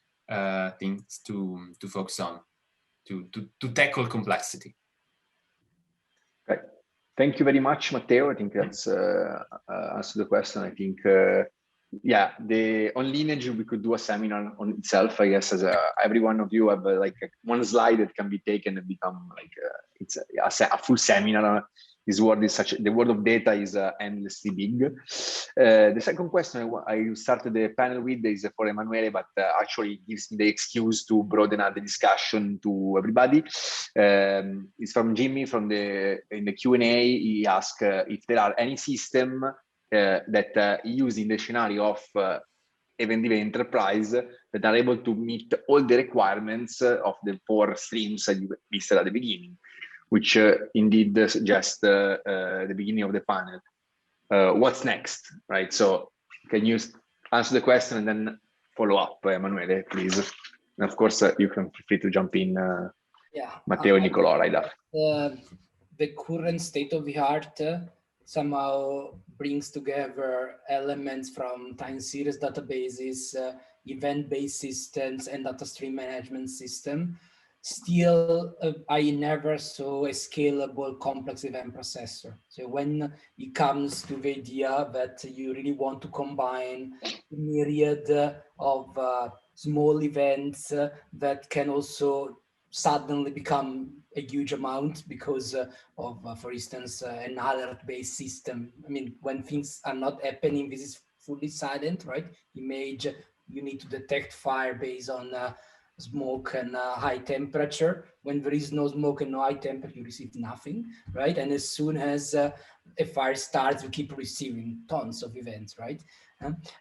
[SPEAKER 3] things to focus on to tackle complexity.
[SPEAKER 1] Okay. Thank you very much, Matteo. I think that's answered the question. I think yeah, on lineage we could do a seminar on itself, I guess. As every one of you have like one slide that can be taken and become like it's a full seminar. This word is the world of data is endlessly big. The second question I started the panel with is for Emanuele, but actually gives me the excuse to broaden out the discussion to everybody. It's from Jimmy in the Q&A. He asked if there are any system that use in the scenario of event-driven enterprise that are able to meet all the requirements of the 4 streams that you listed at the beginning, which indeed suggest the beginning of the panel. What's next, right? So can you answer the question and then follow up, Emanuele, please? And of course, you can feel free to jump in, Matteo and Niccolò, right after.
[SPEAKER 2] The current state of the art somehow brings together elements from time series databases, event-based systems, and data stream management system. Still, I never saw a scalable complex event processor. So when it comes to the idea that you really want to combine a myriad of small events that can also suddenly become a huge amount because of, for instance, an alert-based system. I mean, when things are not happening, this is fully silent, right? Image, you need to detect fire based on smoke and high temperature. When there is no smoke and no high temperature, you receive nothing, right? And as soon as a fire starts, you keep receiving tons of events, right?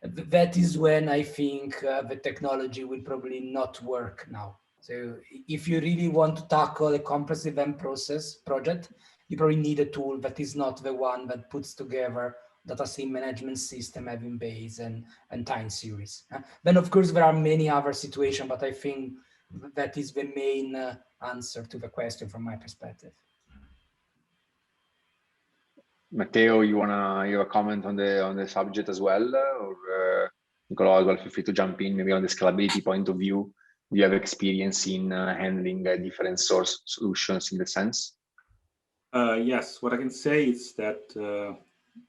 [SPEAKER 2] That is when I think the technology will probably not work now. So if you really want to tackle a complex event project, you probably need a tool that is not the one that puts together data stream management system, having base and time series. Then of course there are many other situations, but I think that is the main answer to the question from my perspective.
[SPEAKER 1] Matteo, you wanna comment on the subject as well, or Niccolò as well? Feel free to jump in, maybe on the scalability point of view. Do you have experience in handling different source solutions in the sense?
[SPEAKER 4] Yes, what I can say is that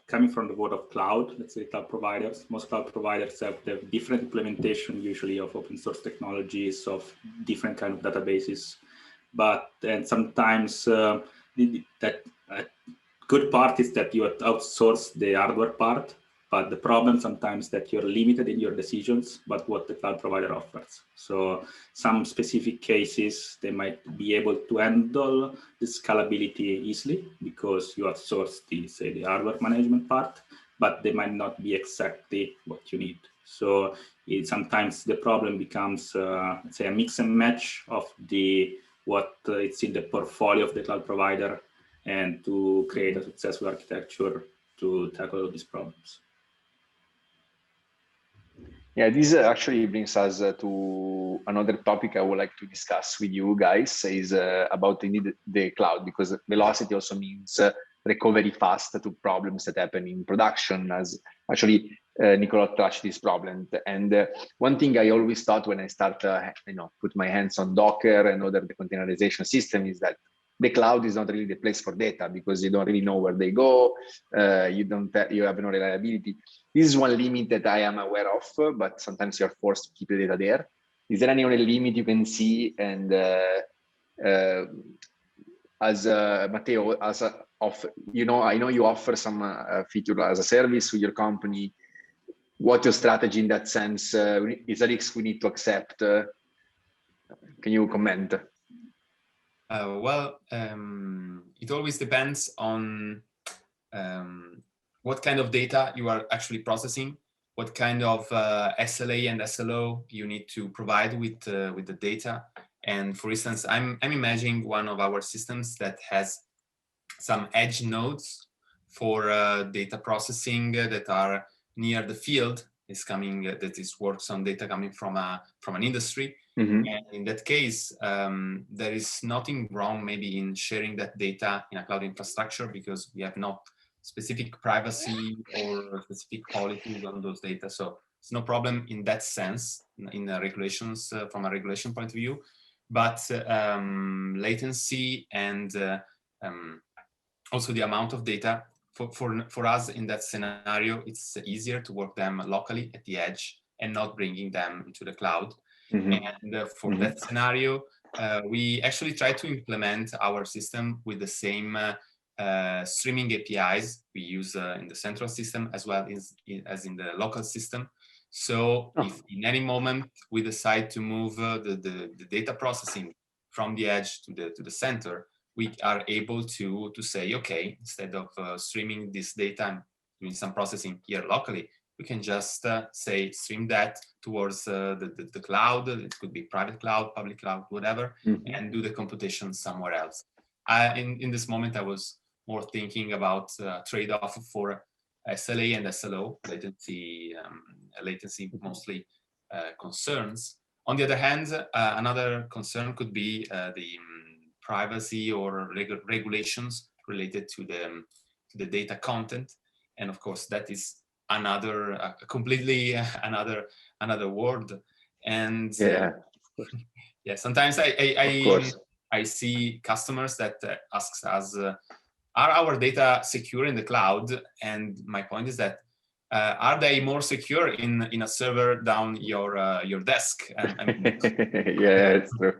[SPEAKER 4] coming from the world of cloud, let's say cloud providers, most cloud providers have different implementation usually of open source technologies, of different kind of databases. And sometimes that good part is that you outsource the hardware part, but the problem sometimes that you're limited in your decisions, but what the cloud provider offers. So some specific cases, they might be able to handle the scalability easily because you outsource the hardware management part, but they might not be exactly what you need. So sometimes the problem becomes, let's say, a mix and match of what it's in the portfolio of the cloud provider, and to create a successful architecture to tackle all these problems.
[SPEAKER 1] Yeah, this actually brings us to another topic I would like to discuss with you guys, is about the cloud, because velocity also means recovery fast to problems that happen in production, as actually Niccolò touched this problem. And one thing I always thought when I start, put my hands on Docker and other containerization system is that the cloud is not really the place for data, because you don't really know where they go. You have no reliability. This is one limit that I am aware of, but sometimes you're forced to keep the data there. Is there any other limit you can see? And as Matteo, I know you offer some feature as a service with your company. What's your strategy in that sense? Is a risk we need to accept? Can you comment?
[SPEAKER 3] It always depends on what kind of data you are actually processing, what kind of SLA and SLO you need to provide with the data. And for instance, I'm imagining one of our systems that has some edge nodes for data processing that are near the field. Works on data coming from an industry. Mm-hmm. And in that case, there is nothing wrong maybe in sharing that data in a cloud infrastructure, because we have no specific privacy or specific policies on those data. So it's no problem in that sense in regulations from a regulation point of view. But latency and also the amount of data for us in that scenario, it's easier to work them locally at the edge and not bringing them into the cloud. And for that scenario, we actually try to implement our system with the same streaming APIs we use in the central system as well as in the local system. So if in any moment we decide to move the data processing from the edge to the center, we are able to say, okay, instead of streaming this data and doing some processing here locally, we can just say stream that towards the cloud. It could be private cloud, public cloud, whatever, and do the computation somewhere else. In this moment, I was more thinking about trade-off for SLA and SLO, latency mostly concerns. On the other hand, another concern could be the privacy or regulations related to the data content, and of course that is another completely another world. And yeah, sometimes I see customers that asks us, are our data secure in the cloud? And my point is that are they more secure in a server down your desk? I mean,
[SPEAKER 1] yeah, it's true.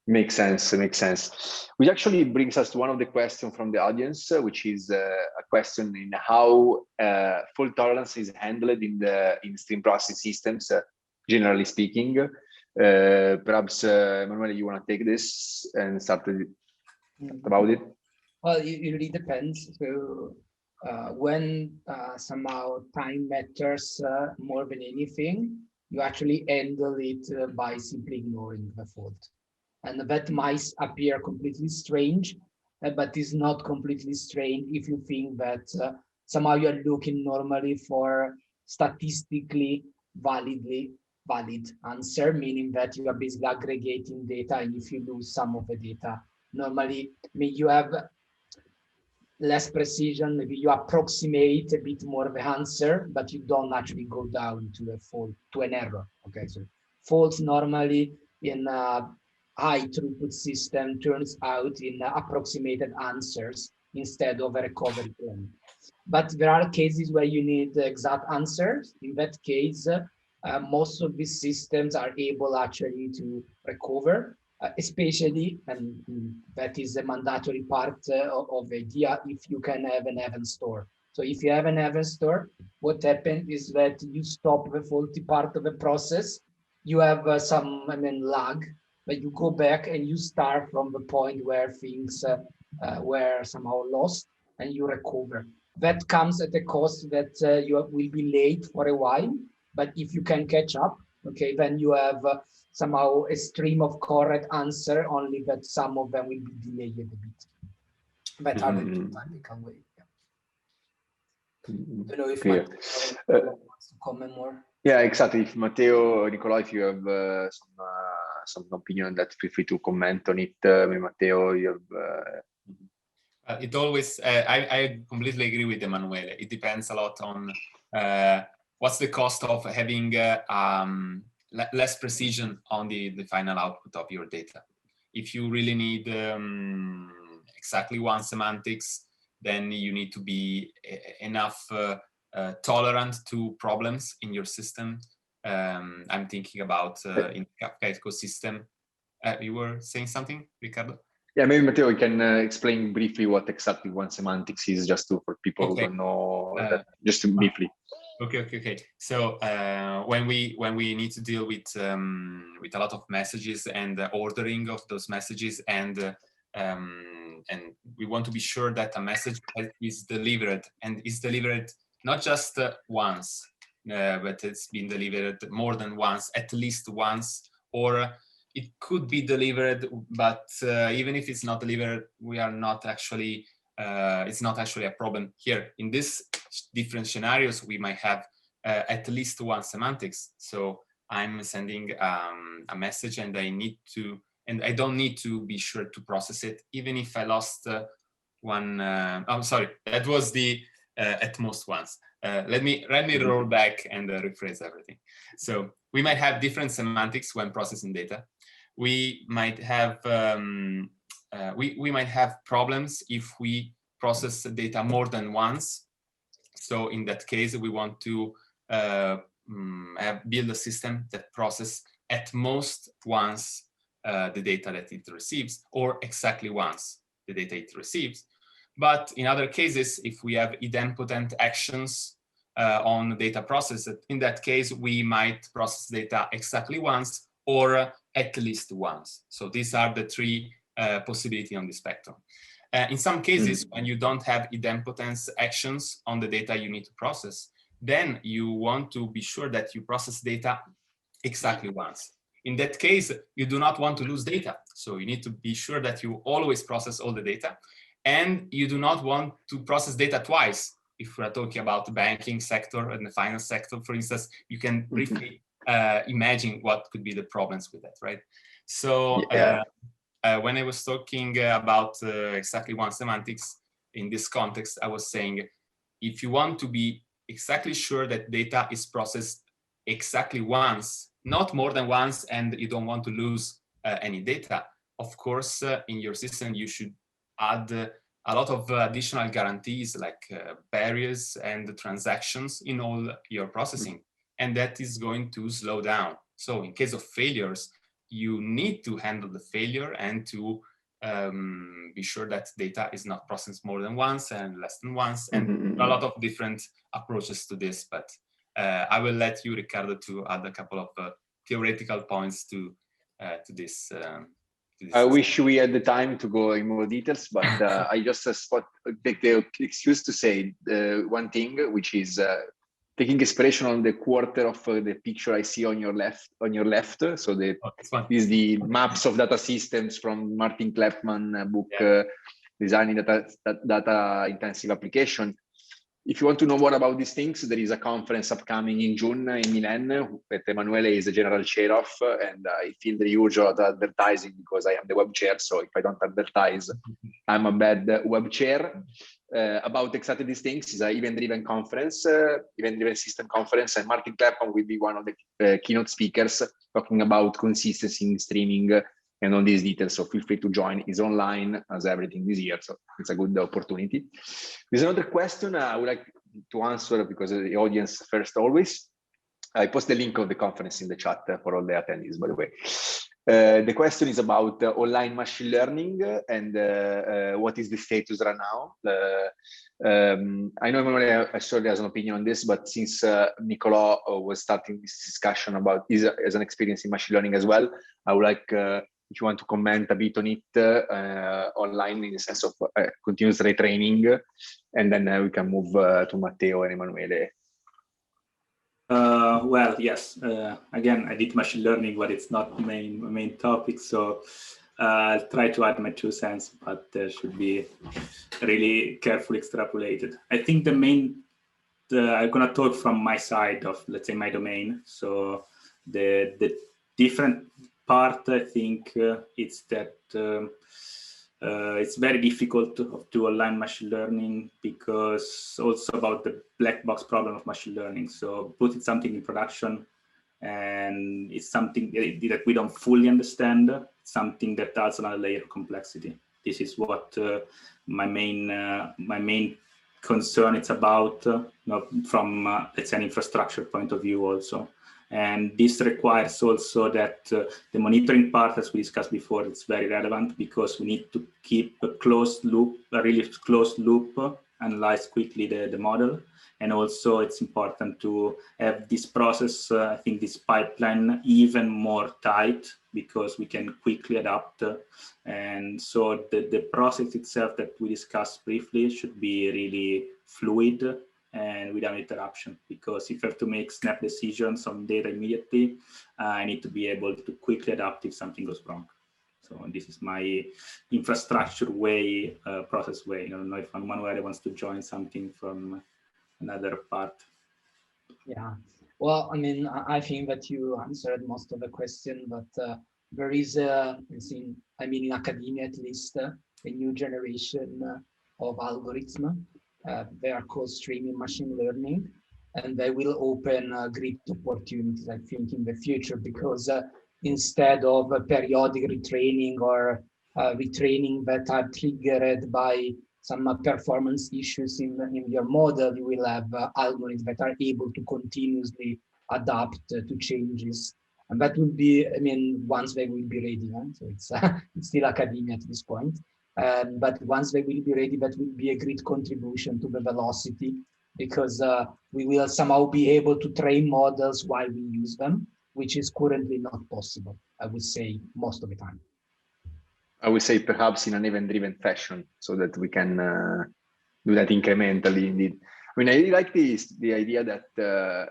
[SPEAKER 1] Makes sense. Which actually brings us to one of the questions from the audience, which is a question in how fault tolerance is handled in stream processing systems, generally speaking. Perhaps Emanuele, you want to take this and start about it?
[SPEAKER 2] Well, it really depends. So when somehow time matters more than anything, you actually handle it by simply ignoring the fault. And that might appear completely strange, but is not completely strange if you think that somehow you're looking normally for statistically valid answer, meaning that you are basically aggregating data, and if you lose some of the data, normally you have less precision, maybe you approximate a bit more of the answer, but you don't actually go down to a fault, to an error. Okay, so faults normally in a high throughput system turns out in approximated answers instead of a recovery plan. But there are cases where you need exact answers. In that case, most of these systems are able actually to recover, especially, and that is a mandatory part of the idea, if you can have an event store. So if you have an event store, what happens is that you stop the faulty part of the process. You have some lag, but you go back and you start from the point where things were somehow lost, and you recover. That comes at a cost that you will be late for a while, but if you can catch up, okay, then you have somehow a stream of correct answer, only that some of them will be delayed a bit. But are the two technical way. I don't know if Matteo wants to comment more.
[SPEAKER 1] Yeah, exactly. If Matteo, Niccolò, if you have some opinion on that, feel free to comment on it. Matteo, you have.
[SPEAKER 3] It always, I completely agree with Emanuele. It depends a lot on what's the cost of having less precision on the final output of your data. If you really need exactly one semantics, then you need to be enough tolerant to problems in your system. I'm thinking about in Kafka ecosystem. You were saying something, Riccardo?
[SPEAKER 1] Yeah, maybe Matteo, you can explain briefly what exactly one semantics is, just for people who don't know that, just to briefly.
[SPEAKER 3] Okay. So when we need to deal with a lot of messages and the ordering of those messages, and we want to be sure that a message is delivered, and is delivered not just once, but it's been delivered more than once, at least once, or it could be delivered, but even if it's not delivered, we are not actually, it's not actually a problem here. In this different scenarios, we might have at least one semantics. So I'm sending a message, and I don't need to be sure to process it, even if I lost one. I'm sorry, that was the at most once. Let me roll back and rephrase everything. So we might have different semantics when processing data. We might have we might have problems if we process the data more than once. So in that case, we want to build a system that processes at most once the data that it receives, or exactly once the data it receives. But in other cases, if we have idempotent actions on data process, in that case, we might process data exactly once or at least once. So these are the three possibilities on the spectrum. In some cases, when you don't have idempotence actions on the data you need to process, then you want to be sure that you process data exactly once. In that case, you do not want to lose data. So you need to be sure that you always process all the data, and you do not want to process data twice. If we're talking about the banking sector and the finance sector, for instance, you can briefly imagine what could be the problems with that, right? So when I was talking about exactly one semantics in this context, I was saying, if you want to be exactly sure that data is processed exactly once, not more than once, and you don't want to lose any data, of course, in your system, you should add a lot of additional guarantees like barriers and transactions in all your processing. And that is going to slow down. So in case of failures, you need to handle the failure and to be sure that data is not processed more than once and less than once. And a lot of different approaches to this, but I will let you, Riccardo, to add a couple of theoretical points to this.
[SPEAKER 1] I wish we had the time to go in more details, but I just take the excuse to say one thing, which is taking inspiration on the quarter of the picture I see on your left. So this is the maps of data systems from Martin Kleppmann book, Designing Data Intensive Application. If you want to know more about these things, there is a conference upcoming in June in Milan that Emanuele is the general chair of, and I feel the urge of advertising because I am the web chair. So if I don't advertise, I'm a bad web chair. About exactly these things is an event-driven conference, event-driven system conference, and Martin Kleppmann will be one of the keynote speakers talking about consistency in streaming and all these details. So feel free to join. It's online as everything this year, so it's a good opportunity. There's another question I would like to answer because of the audience first always. I post the link of the conference in the chat for all the attendees, by the way. The question is about online machine learning and what is the status right now. I know Emanuele surely has an opinion on this, but since Niccolò was starting this discussion about as an experience in machine learning as well, I would like if you want to comment a bit on it online in the sense of continuous retraining, and then we can move to Matteo and Emanuele.
[SPEAKER 4] Well, yes. Again, I did machine learning, but it's not main topic. So I'll try to add my 2 cents, but there should be really carefully extrapolated. I think I'm gonna talk from my side of, let's say, my domain. So the different part, I think, it's that it's very difficult to do online machine learning because also about the black box problem of machine learning. So putting something in production and it's something that we don't fully understand, something that adds another layer of complexity. This is what my main concern is about, from let's say an infrastructure point of view also. And this requires also that the monitoring part, as we discussed before, it's very relevant because we need to keep a closed loop, a really closed loop, analyze quickly the model. And also it's important to have this process, I think this pipeline even more tight because we can quickly adapt. And so the process itself that we discussed briefly should be really fluid and without interruption, because if I have to make snap decisions on data immediately, I need to be able to quickly adapt if something goes wrong. So this is my infrastructure way, process way. I don't know if Emanuele wants to join something from another part.
[SPEAKER 2] Yeah, well, I mean, I think that you answered most of the question, but there is, in academia at least, a new generation of algorithms. They are called streaming machine learning, and they will open great opportunities, I think, in the future, because instead of periodic retraining or retraining that are triggered by some performance issues in your model, you will have algorithms that are able to continuously adapt to changes. And that will be, I mean, once they will be ready. Huh? So it's still academia at this point. But once they will be ready, that will be a great contribution to the velocity, because we will somehow be able to train models while we use them, which is currently not possible, I would say, most of the time.
[SPEAKER 1] I would say perhaps in an event-driven fashion, so that we can do that incrementally. Indeed, I mean, I really like the idea that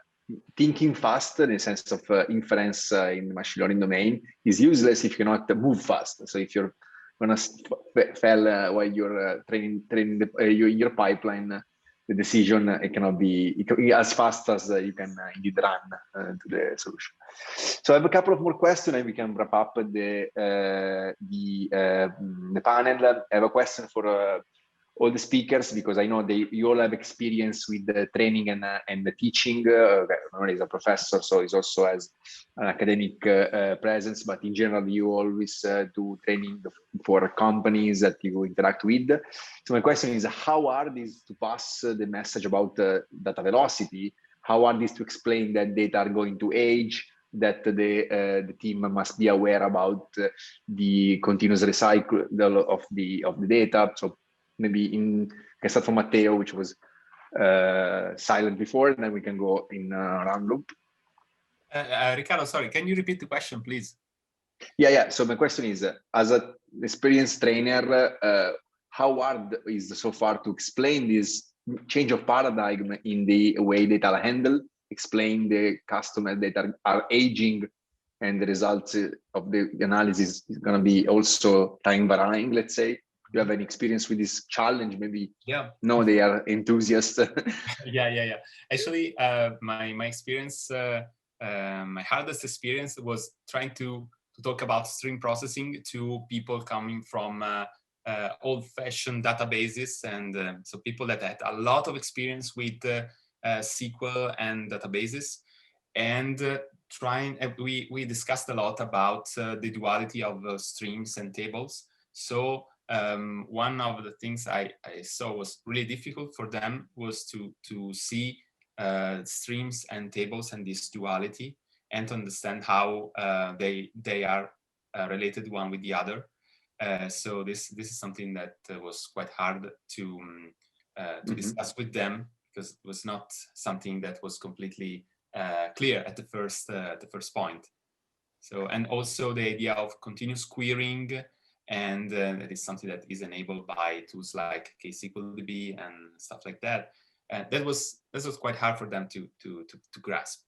[SPEAKER 1] thinking fast, in the sense of inference in the machine learning domain, is useless if you cannot move fast. So if you're gonna fail while you're training your pipeline, the decision it cannot be as fast as you can indeed run to the solution. So I have a couple of more questions, and we can wrap up the panel. I have a question for all the speakers, because I know you all have experience with the training and the teaching. He's a professor, so he also has an academic presence, but in general, you always do training for companies that you interact with. So my question is, how hard is to pass the message about data velocity? How hard is to explain that data are going to age, that the team must be aware about the continuous recycle of the data? So maybe can start from Matteo, which was silent before, and then we can go in a round loop.
[SPEAKER 3] Riccardo, sorry, can you repeat the question, please?
[SPEAKER 1] Yeah. So my question is, as an experienced trainer, how hard is so far to explain this change of paradigm in the way data are handled, explain the customer data are aging, and the results of the analysis is going to be also time varying, let's say? You have any experience with this challenge? Maybe no, they are enthusiasts.
[SPEAKER 3] Yeah. Actually, my experience, my hardest experience was trying to talk about stream processing to people coming from old-fashioned databases, and so people that had a lot of experience with SQL and databases, and we discussed a lot about the duality of streams and tables. So one of the things I saw was really difficult for them was to see streams and tables and this duality, and to understand how they are related one with the other. So this is something that was quite hard to discuss with them, because it was not something that was completely clear at the first point. So, and also the idea of continuous querying, and that is something that is enabled by tools like KSQLDB and stuff like that. That was quite hard for them to grasp.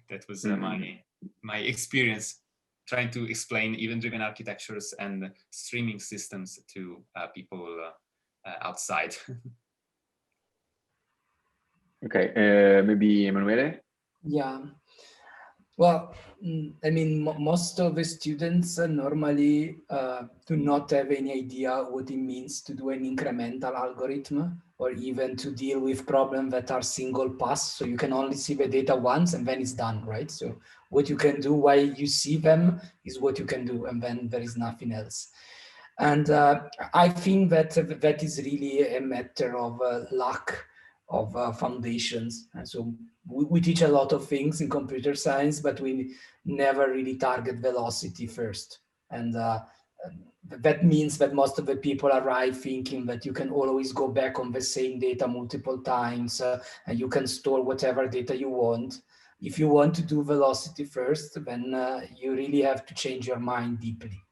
[SPEAKER 3] That was my experience trying to explain event-driven architectures and streaming systems to people outside.
[SPEAKER 1] Okay, maybe Emanuele?
[SPEAKER 2] Yeah. Well, I mean, most of the students normally do not have any idea what it means to do an incremental algorithm, or even to deal with problems that are single pass. So you can only see the data once and then it's done, right? So what you can do while you see them is what you can do, and then there is nothing else. And I think that that is really a matter of lack of foundations. And so we teach a lot of things in computer science, but we never really target velocity first. And that means that most of the people arrive thinking that you can always go back on the same data multiple times, and you can store whatever data you want. If you want to do velocity first, then you really have to change your mind deeply.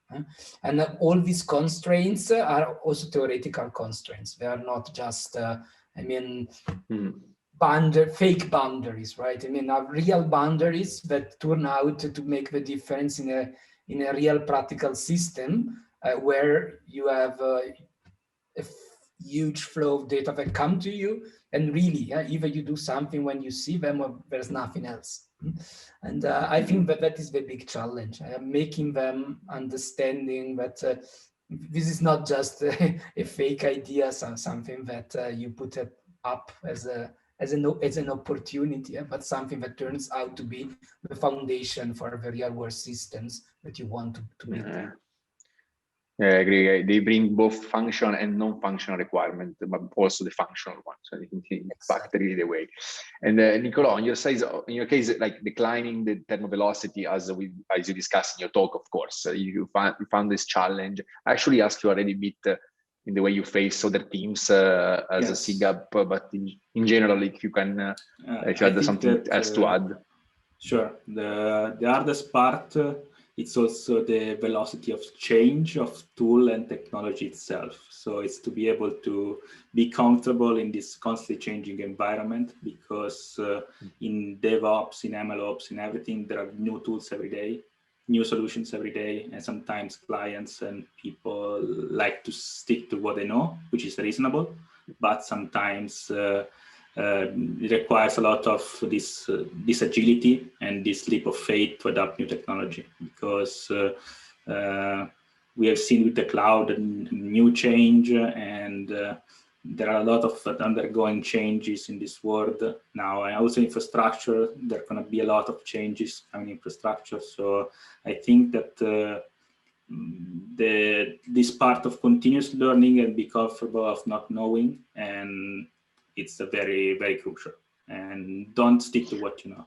[SPEAKER 2] And all these constraints are also theoretical constraints. They are not just, fake boundaries, right? I mean, are real boundaries that turn out to make the difference in a real practical system where you have a huge flow of data that come to you, and really, either you do something when you see them, or there's nothing else. And I think that is the big challenge, making them understanding that this is not just a fake idea, something that you put up as an opportunity, but something that turns out to be the foundation for the real world systems that you want to build.
[SPEAKER 1] Yeah, I agree. They bring both function and non-functional requirement, but also the functional one. So I think it impact really the way. And Niccolò, on your side, in your case, like declining the thermal velocity, as you discussed in your talk, of course, you found this challenge. I actually asked you already a bit in the way you face other teams as a SIGHUP, but in general, if you can, if you had something else to add.
[SPEAKER 4] Sure. The hardest part, it's also the velocity of change of tool and technology itself. So it's to be able to be comfortable in this constantly changing environment, because in DevOps, in MLOps, in everything, there are new tools every day, new solutions every day, and sometimes clients and people like to stick to what they know, which is reasonable, but sometimes it requires a lot of this agility and this leap of faith to adopt new technology, because we have seen with the cloud a new change, and there are a lot of undergoing changes in this world now. And also infrastructure, there are going to be a lot of changes coming in infrastructure. So I think that this part of continuous learning and be comfortable of not knowing, and it's a very, very crucial. And don't stick to what you know.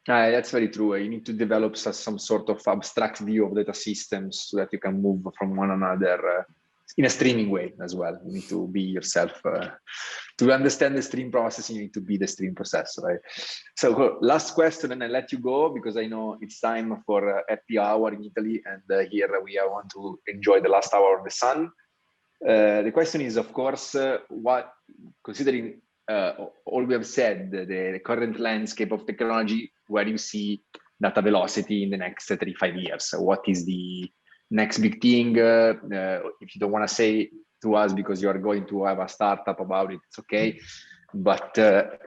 [SPEAKER 1] That's very true. You need to develop some sort of abstract view of data systems so that you can move from one another in a streaming way as well. You need to be yourself. To understand the stream processing, you need to be the stream processor, right? So last question, and I let you go because I know it's time for happy hour in Italy, and here we want to enjoy the last hour of the sun. The question is, of course, what, considering all we have said, the current landscape of technology, where you see data velocity in the next 35 years? What is the next big thing? If you don't want to say to us because you are going to have a startup about it, it's okay. But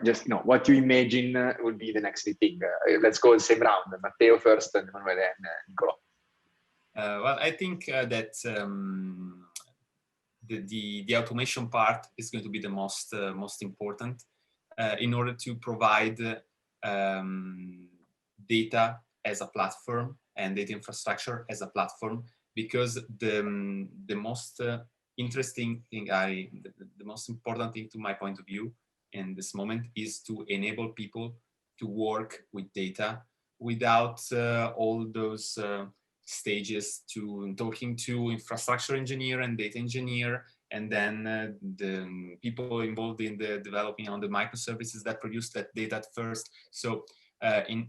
[SPEAKER 1] just what you imagine will be the next big thing. Let's go the same round. Matteo first, and Emanuele and Niccolò.
[SPEAKER 3] Well, I think that the automation part is going to be the most important in order to provide data as a platform and data infrastructure as a platform, because the most interesting thing, the most important thing to my point of view in this moment is to enable people to work with data without all those stages to talking to infrastructure engineer and data engineer, and then the people involved in the developing on the microservices that produce that data at first. So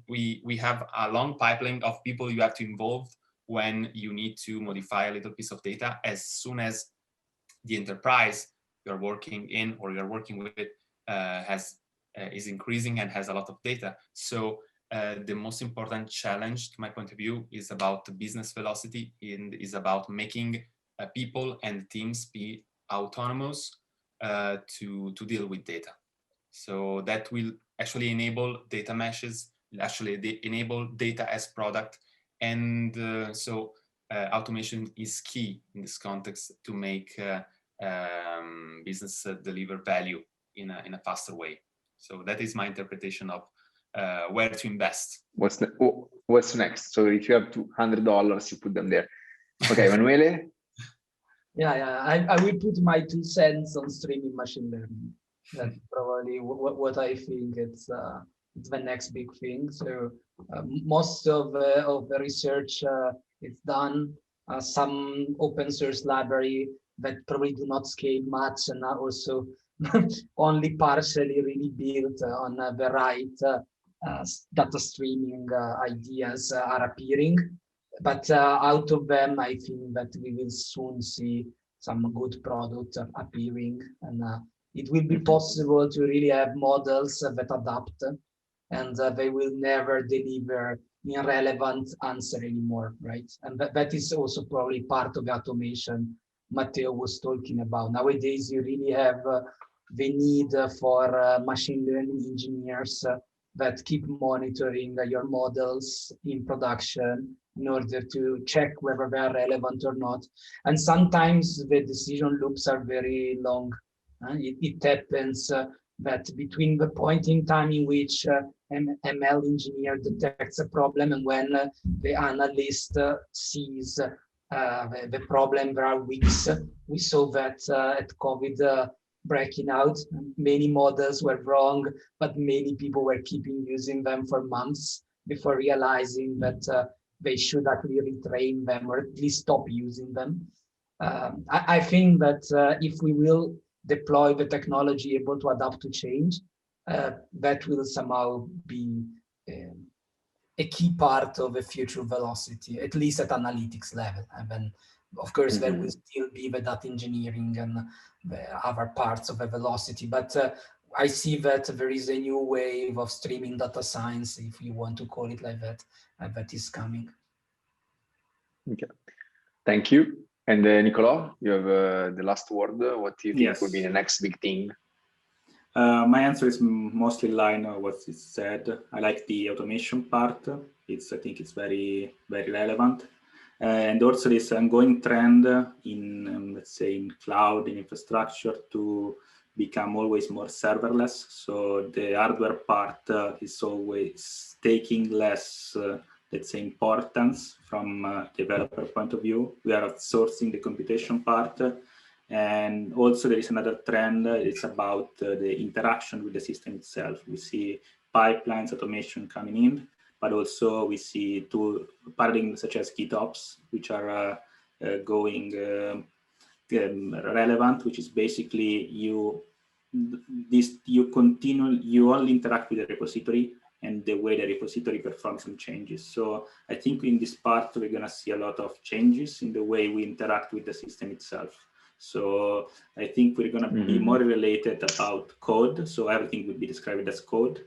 [SPEAKER 3] we have a long pipeline of people you have to involve when you need to modify a little piece of data. As soon as the enterprise you're working in or you're working with is increasing and has a lot of data. So the most important challenge, to my point of view, is about the business velocity, and is about making people and teams be autonomous to deal with data. So that will actually enable data meshes, actually enable data as product, and so automation is key in this context to make business deliver value in a faster way. So that is my interpretation of where to invest.
[SPEAKER 1] What's next? So if you have $200, you put them there. Okay, Emanuele?
[SPEAKER 2] Yeah, I will put my 2 cents on streaming machine learning. That's probably what I think it's the next big thing. So most of the research is done. Some open source library that probably do not scale much and are also only partially really built on the right data streaming ideas are appearing. But out of them, I think that we will soon see some good product appearing, and it will be possible to really have models that adapt, and they will never deliver irrelevant answer anymore, right? And that is also probably part of the automation Matteo was talking about. Nowadays, you really have the need for machine learning engineers that keep monitoring your models in production in order to check whether they are relevant or not. And sometimes the decision loops are very long. It happens that between the point in time in which ML engineer detects a problem and when the analyst sees the problem. There are weeks. We saw that at COVID breaking out, many models were wrong, but many people were keeping using them for months before realizing that they should actually retrain them or at least stop using them. I think that if we will deploy the technology able to adapt to change, that will somehow be a key part of the future velocity, at least at analytics level. And then, of course, there will still be the data engineering and the other parts of the velocity. But I see that there is a new wave of streaming data science, if you want to call it like that, that is coming. Okay,
[SPEAKER 1] thank you. And Niccolò, you have the last word. What do you think will be the next big thing?
[SPEAKER 4] My answer is mostly in line with what is said. I like the automation part. I think it's very, very relevant. And also this ongoing trend in, let's say, in cloud, in infrastructure to become always more serverless. So the hardware part is always taking less, let's say, importance from a developer point of view. We are outsourcing the computation part. And also there is another trend, it's about the interaction with the system itself. We see pipelines, automation coming in, but also we see two paradigms such as GitOps, which are going relevant, which is basically you only interact with the repository and the way the repository performs some changes. So I think in this part, we're gonna see a lot of changes in the way we interact with the system itself. So I think we're going to be more related about code. So everything would be described as code,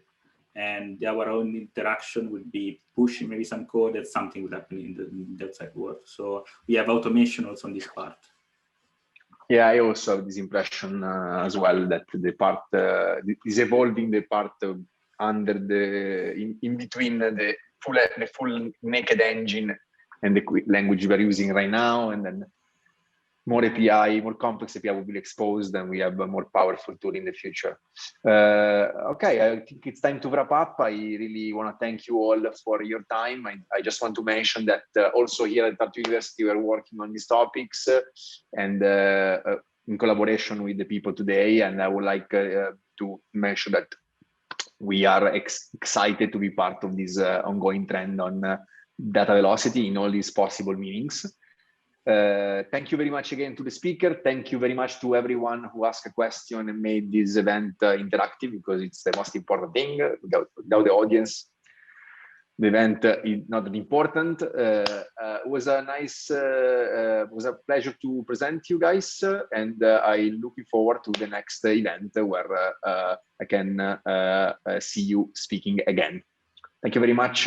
[SPEAKER 4] and our own interaction would be pushing maybe some code that something would happen in the outside world. So we have automation also on this part.
[SPEAKER 1] Yeah, I also have this impression as well that the part is evolving, the part under the in between the full naked engine and the language we're using right now, and then more API, more complex API will be exposed, and we have a more powerful tool in the future. Okay, I think it's time to wrap up. I really want to thank you all for your time. I just want to mention that also here at Tartu University, we're working on these topics and in collaboration with the people today. And I would like to mention that we are excited to be part of this ongoing trend on data velocity in all these possible meanings. Thank you very much again to the speaker. Thank you very much to everyone who asked a question and made this event interactive, because it's the most important thing. Without the audience, the event is not that important. It was a nice, was a pleasure to present you guys, and I'm looking forward to the next event where I can see you speaking again. Thank you very much.